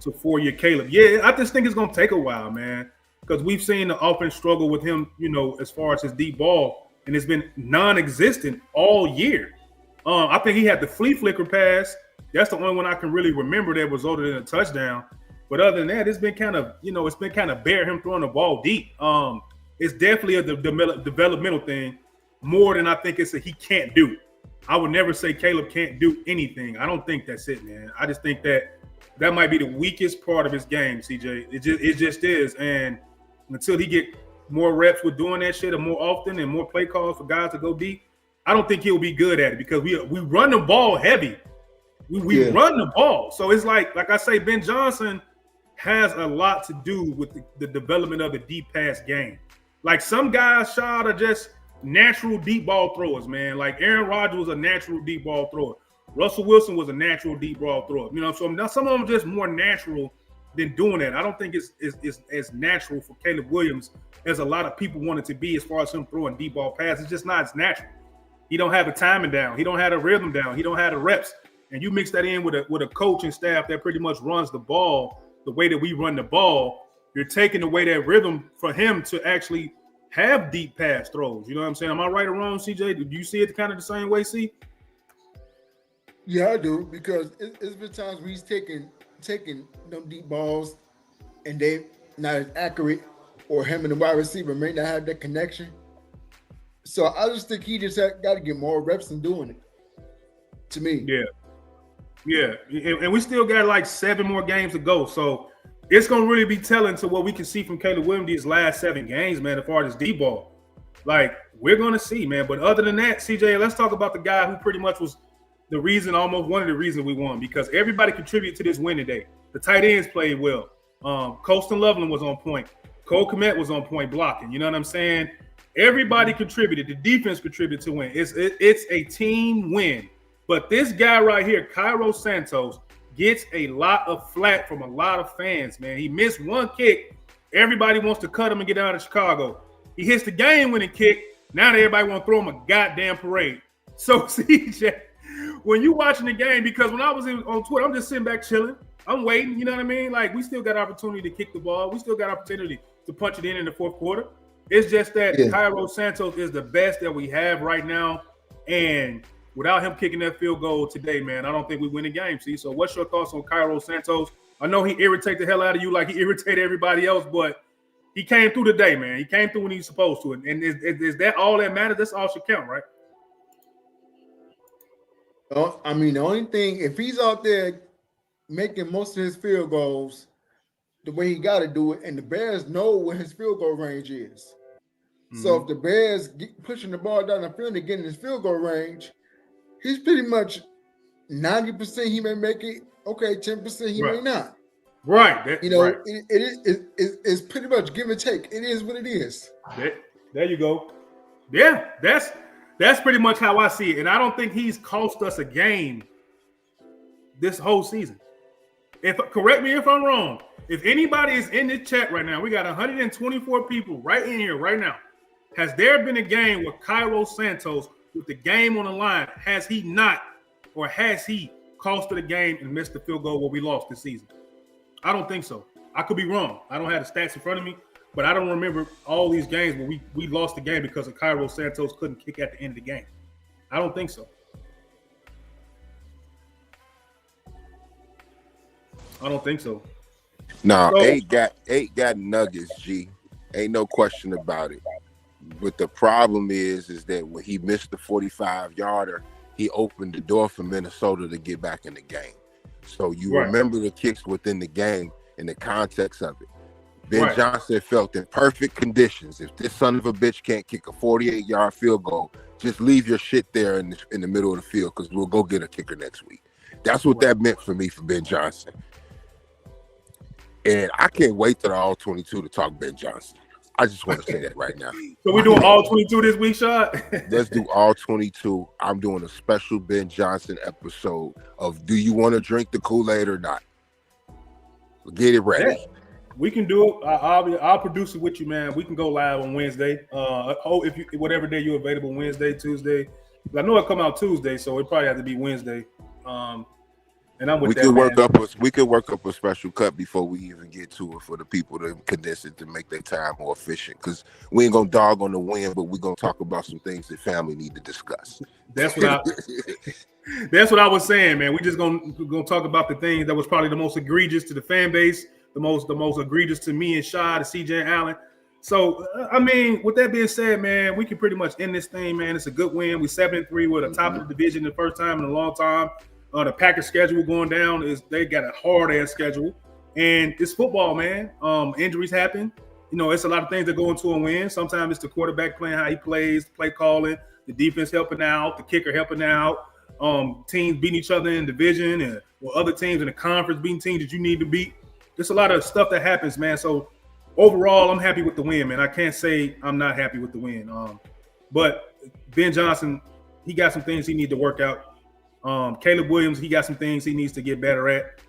to 4 year Caleb. Yeah, I just think it's going to take a while, man, because we've seen the offense struggle with him, you know, as far as his deep ball, and it's been non-existent all year. I think he had the flea flicker pass. That's the only one I can really remember that resulted in a touchdown. But other than that, it's been kind of, you know, bare him throwing the ball deep. It's definitely a developmental thing more than I think it's a he can't do. I would never say Caleb can't do anything. I don't think that's it, man. I just think that might be the weakest part of his game, CJ. It just is. And until he get more reps with doing that shit, or more often, and more play calls for guys to go deep, I don't think he'll be good at it, because we run the ball heavy. We run the ball. So it's like I say, Ben Johnson has a lot to do with the development of the deep pass game. Like some guys, Shad, are just natural deep ball throwers, man. Like Aaron Rodgers was a natural deep ball thrower. Russell Wilson was a natural deep ball thrower. You know, so now some of them are just more natural than doing that. I don't think it's as natural for Caleb Williams as a lot of people want it to be as far as him throwing deep ball passes. It's just not as natural. He don't have the timing down. He don't have the rhythm down. He don't have the reps. And you mix that in with a coaching staff that pretty much runs the ball the way that we run the ball, you're taking away that rhythm for him to actually have deep pass throws. You know what I'm saying? Am I right or wrong, CJ? Do you see it kind of the same way, C? Yeah, I do, because it's been times where he's taking them deep balls and they not as accurate, or him and the wide receiver may not have that connection. So I just think he just got to get more reps in doing it, to me. Yeah. And we still got like 7 more games to go. So it's going to really be telling to what we can see from Caleb Williams these last 7 games, man, as far as deep ball. Like, we're going to see, man. But other than that, CJ, let's talk about the guy who pretty much was almost one of the reasons we won, because everybody contributed to this win today. The tight ends played well. Colston Loveland was on point. Cole Kmet was on point blocking. You know what I'm saying? Everybody contributed. The defense contributed to win. It's a team win. But this guy right here, Cairo Santos, gets a lot of flack from a lot of fans, man. He missed one kick. Everybody wants to cut him and get out of Chicago. He hits the game-winning kick. Now everybody want to throw him a goddamn parade. So, CJ, when you watching the game, because when I was on Twitter, I'm just sitting back chilling. I'm waiting, you know what I mean? Like, we still got opportunity to kick the ball. We still got opportunity to punch it in the fourth quarter. It's just that Cairo Santos is the best that we have right now. And without him kicking that field goal today, man, I don't think we win the game, see? So what's your thoughts on Cairo Santos? I know he irritated the hell out of you like he irritated everybody else, but He came through today, man. He came through when he's supposed to. And is that all that matters? That's all should count, right? I mean, the only thing, if he's out there making most of his field goals the way he got to do it, and the Bears know what his field goal range is. So if the Bears pushing the ball down the field and getting his field goal range, he's pretty much 90% he may make it. Okay, 10% he may not. Right. It's pretty much give and take. It is what it is. There you go. Yeah, that's pretty much how I see it. And I don't think he's cost us a game this whole season. Correct me if I'm wrong. If anybody is in this chat right now, we got 124 people right in here right now. Has there been a game with Cairo Santos with the game on the line? Has he not, or has he costed a game and missed the field goal where we lost this season? I don't think so. I could be wrong. I don't have the stats in front of me, but I don't remember all these games where we lost the game because of Cairo Santos couldn't kick at the end of the game. I don't think so. I don't think so. No, eight got nuggets, G. Ain't no question about it. But the problem is that when he missed the 45-yarder, he opened the door for Minnesota to get back in the game. So you remember the kicks within the game in the context of it. Ben Johnson felt in perfect conditions. If this son of a bitch can't kick a 48-yard field goal, just leave your shit there in the middle of the field because we'll go get a kicker next week. That's what that meant for me for Ben Johnson. And I can't wait till the all 22 to talk Ben Johnson. I just want to say that right now. So we're doing all 22 this week, Shad? Let's do all 22. I'm doing a special Ben Johnson episode of Do You Want to Drink the Kool-Aid or Not? Get it ready. Yeah, we can do it. I'll produce it with you, man. We can go live on Wednesday. Whatever day you're available, Wednesday, Tuesday. I know it come out Tuesday, so it probably has to be Wednesday. And I'm with we could work up a special cut before we even get to it for the people to condense it to make their time more efficient. Because we ain't gonna dog on the win, but we're gonna talk about some things that family need to discuss. That's what I was saying, man. We just gonna talk about the things that was probably the most egregious to the fan base, the most egregious to me and Shad and CJ Allen. So I mean, with that being said, man, we can pretty much end this thing, man. It's a good win. We're 7-3. We're at the top of the division the first time in a long time. The Packers schedule going down they got a hard ass schedule, and it's football, man. Injuries happen. You know, it's a lot of things that go into a win. Sometimes it's the quarterback playing how he plays, play calling, the defense helping out, the kicker helping out, teams beating each other in division, and other teams in the conference beating teams that you need to beat. There's a lot of stuff that happens, man. So overall, I'm happy with the win, man. I can't say I'm not happy with the win. But Ben Johnson, he got some things he needs to work out. Caleb Williams, he got some things he needs to get better at.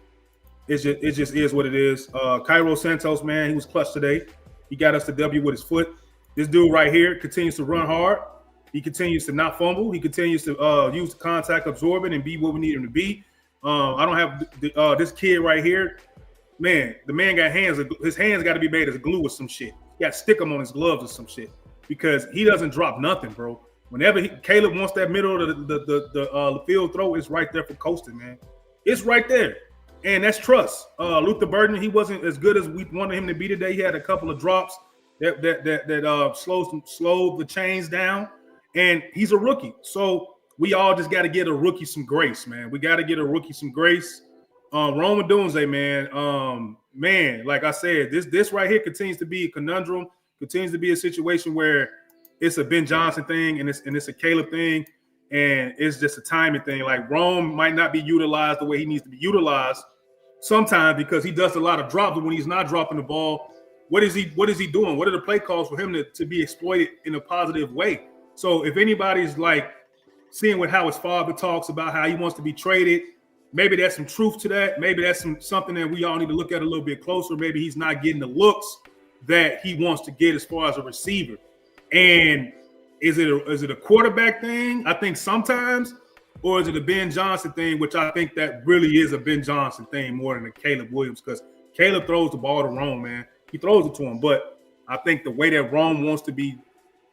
It just is what it is. Cairo Santos, man, he was clutch today. He got us the W with his foot. This dude right here continues to run hard. He continues to not fumble. He continues to use the contact absorbing and be what we need him to be. I don't have this kid right here. Man, the man got hands. His hands got to be made as glue or some shit. You got to stick them on his gloves or some shit because he doesn't drop nothing, bro. Whenever Caleb wants that middle of the field throw, it's right there for coasting, man. It's right there. And that's trust. Luther Burden, he wasn't as good as we wanted him to be today. He had a couple of drops that slowed the chains down. And he's a rookie. So we all just got to get a rookie some grace, man. We got to get a rookie some grace. Rome Odunze, man. Man, like I said, this right here continues to be a conundrum, continues to be a situation where it's a Ben Johnson thing and it's a Caleb thing, and it's just a timing thing. Like Rome might not be utilized the way he needs to be utilized sometimes because he does a lot of drops, but when he's not dropping the ball, what is he doing? What are the play calls for him to be exploited in a positive way? So if anybody's like seeing how his father talks about how he wants to be traded, maybe there's some truth to that. Maybe that's something that we all need to look at a little bit closer. Maybe he's not getting the looks that he wants to get as far as a receiver. And is it a quarterback thing? I think sometimes, or is it a Ben Johnson thing, which I think that really is a Ben Johnson thing more than a Caleb Williams, because Caleb throws the ball to Rome, man. He throws it to him, but I think the way that Rome wants to be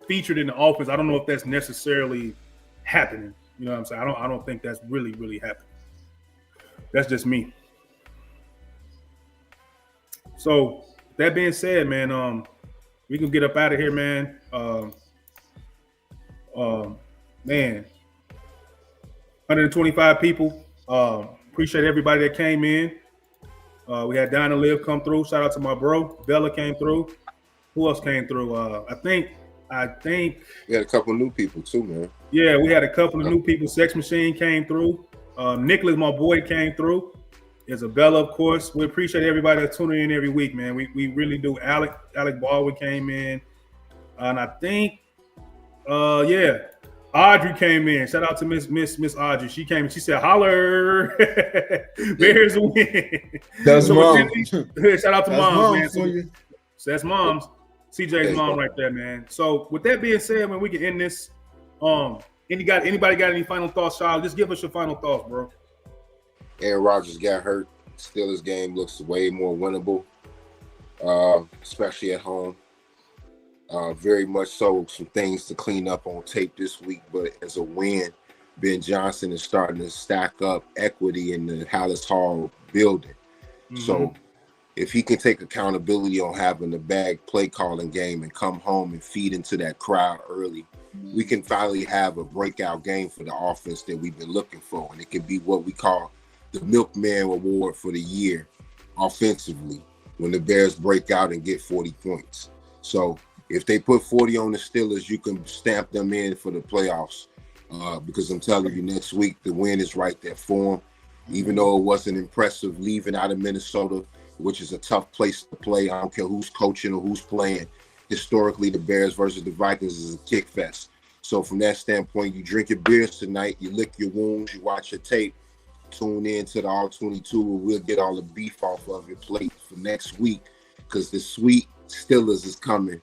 featured in the offense, I don't know if that's necessarily happening. You know what I'm saying? I don't think that's really happening. That's just me. So that being said, man, we can get up out of here, man. Man, 125 people. Appreciate everybody that came in. We had Donna Liv come through. Shout out to my bro. Bella came through. Who else came through? I think we had a couple new people too, man. Yeah, we had a couple of new people. Sex Machine came through. Nicholas, my boy, came through. Isabella, of course. We appreciate everybody that's tuning in every week, man. We really do. Alec Baldwin came in. And I think Audrey came in. Shout out to Miss Audrey. She came and she said, "Holler, Bears win." That's mom. Shout out to moms, man. So that's moms. CJ's mom right there, man. So with that being said, man, we can end this. Anybody got any final thoughts, Charles? Just give us your final thoughts, bro. Aaron Rodgers got hurt. Steelers game looks way more winnable, especially at home. Very much so, some things to clean up on tape this week, but as a win, Ben Johnson is starting to stack up equity in the Hallis Hall building. Mm-hmm. So if he can take accountability on having a bad play calling game and come home and feed into that crowd early, we can finally have a breakout game for the offense that we've been looking for. And it can be what we call the Milkman Award for the year offensively when the Bears break out and get 40 points. So if they put 40 on the Steelers, you can stamp them in for the playoffs because I'm telling you, next week, the win is right there for them. Even though it wasn't impressive leaving out of Minnesota, which is a tough place to play. I don't care who's coaching or who's playing. Historically, the Bears versus the Vikings is a kick fest. So from that standpoint, you drink your beers tonight, you lick your wounds, you watch your tape, tune in to the All-22, and we'll get all the beef off of your plate for next week because the sweet Steelers is coming.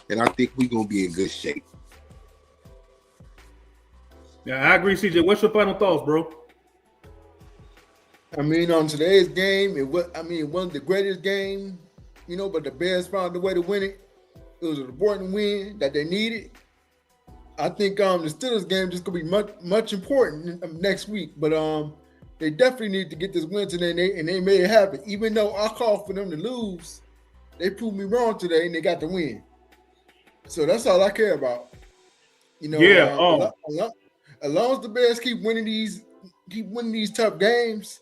And I think we're going to be in good shape. Yeah, I agree, CJ. What's your final thoughts, bro? I mean, on today's game, it wasn't the greatest game, but the Bears found a way to win it. It was an important win that they needed. I think the Steelers game is going to be much important next week, but they definitely need to get this win today, and they made it happen. Even though I called for them to lose, they proved me wrong today, and they got the win. So that's all I care about. As long as the Bears keep winning these tough games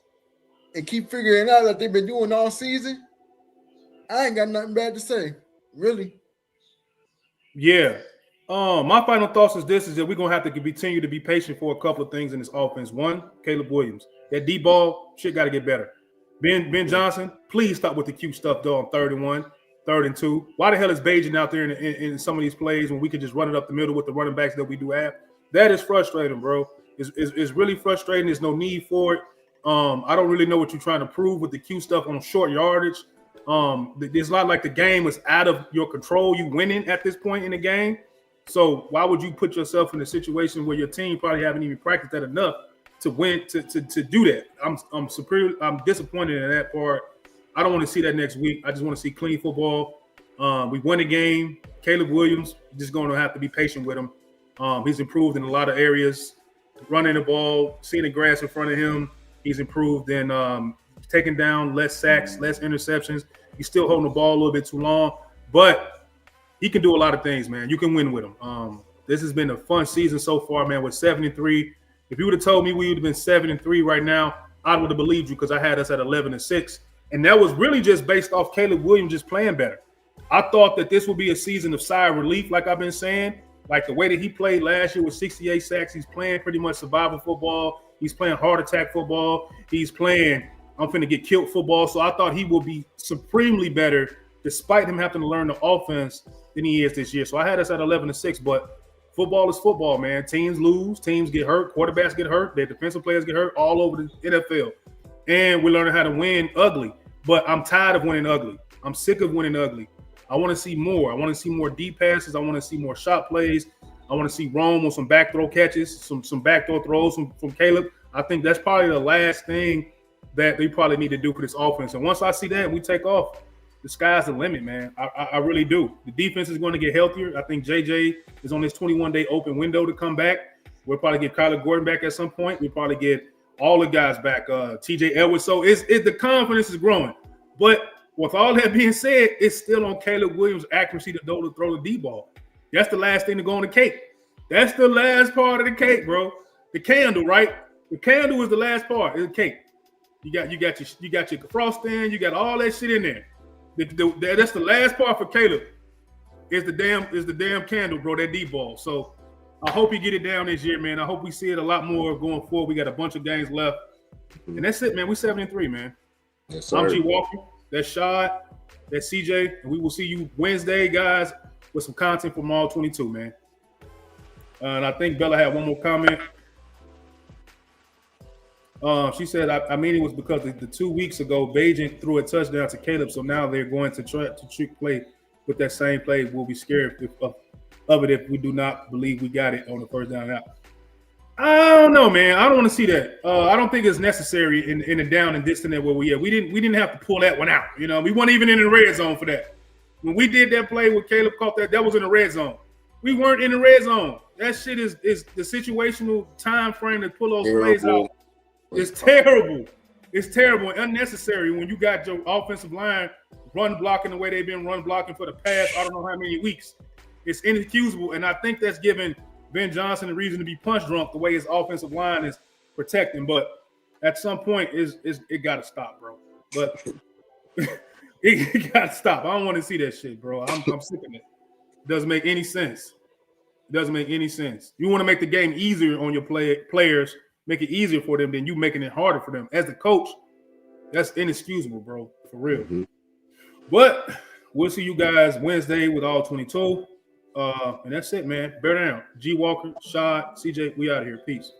and keep figuring out like they've been doing all season, I ain't got nothing bad to say, really. Yeah. My final thoughts is that we're gonna have to continue to be patient for a couple of things in this offense. One, Caleb Williams. That deep ball shit got to get better. Ben Johnson, please stop with the cute stuff though on 3rd and 1. 3rd and 2. Why the hell is Bajan out there in some of these plays when we can just run it up the middle with the running backs that we do have? That is frustrating, bro. It's really frustrating. There's no need for it. I don't really know what you're trying to prove with the Q stuff on short yardage. It's not like the game is out of your control. You winning at this point in the game. So why would you put yourself in a situation where your team probably haven't even practiced that enough to win to do that? I'm disappointed in that part. I don't want to see that next week. I just want to see clean football. We won a game. Caleb Williams, just going to have to be patient with him. He's improved in a lot of areas. Running the ball, seeing the grass in front of him. He's improved in taking down less sacks, less interceptions. He's still holding the ball a little bit too long. But he can do a lot of things, man. You can win with him. This has been a fun season so far, man, with 7-3. If you would have told me we would have been 7-3 right now, I would have believed you because I had us at 11-6. And that was really just based off Caleb Williams just playing better. I thought that this would be a season of sigh of relief, like I've been saying. Like the way that he played last year with 68 sacks, he's playing pretty much survival football. He's playing heart attack football. He's playing I'm finna get killed football. So I thought he would be supremely better despite him having to learn the offense than he is this year. So I had us at 11-6, but football is football, man. Teams lose, teams get hurt, quarterbacks get hurt, their defensive players get hurt all over the NFL. And we're learning how to win ugly. But I'm tired of winning ugly. I'm sick of winning ugly. I want to see more. I want to see more deep passes. I want to see more shot plays. I want to see Rome on some back throw catches, some backdoor throws from Caleb. I think that's probably the last thing that they probably need to do for this offense. And once I see that and we take off, the sky's the limit, man. I really do. The defense is going to get healthier. I think JJ is on this 21-day open window to come back. We'll probably get Kyler Gordon back at some point. We'll probably get all the guys back, TJ Edwards. So the confidence is growing. But with all that being said, it's still on Caleb Williams' accuracy to throw the D ball. That's the last thing to go on the cake. That's the last part of the cake, bro. The candle, right? The candle is the last part. It's the cake. You got your frosting. You got all that shit in there. That's the last part for Caleb. Is the damn candle, bro? That D ball. So I hope he get it down this year, man. I hope we see it a lot more going forward. We got a bunch of games left, and that's it, man. We 7-3, man. Yes, sir. I'm G Walker. That's Shad. That's CJ. And we will see you Wednesday, guys, with some content from all 22, man. And I think Bella had one more comment. She said, I mean, it was because the 2 weeks ago, Beijing threw a touchdown to Caleb, so now they're going to try to trick play with that same play. We'll be scared of it if we do not believe we got it on the first down and out. I don't know, man. I don't want to see that. I don't think it's necessary in the down and distant where we at. We didn't have to pull that one out. You know, we weren't even in the red zone for that. When we did that play with Caleb caught that was in the red zone. We weren't in the red zone. That shit is the situational time frame to pull those plays out. It's terrible. It's terrible and unnecessary when you got your offensive line run blocking the way they've been run blocking for the past I don't know how many weeks. It's inexcusable, and I think that's given Ben Johnson a reason to be punch drunk the way his offensive line is protecting. But at some point, it got to stop, bro. But it got to stop. I don't want to see that shit, bro. I'm sick of it. It doesn't make any sense. It doesn't make any sense. You want to make the game easier on your players, make it easier for them than you making it harder for them. As the coach, that's inexcusable, bro, for real. Mm-hmm. But we'll see you guys Wednesday with all 22. And that's it, man. Bear down. G Walker, Shad, CJ, we out of here. Peace.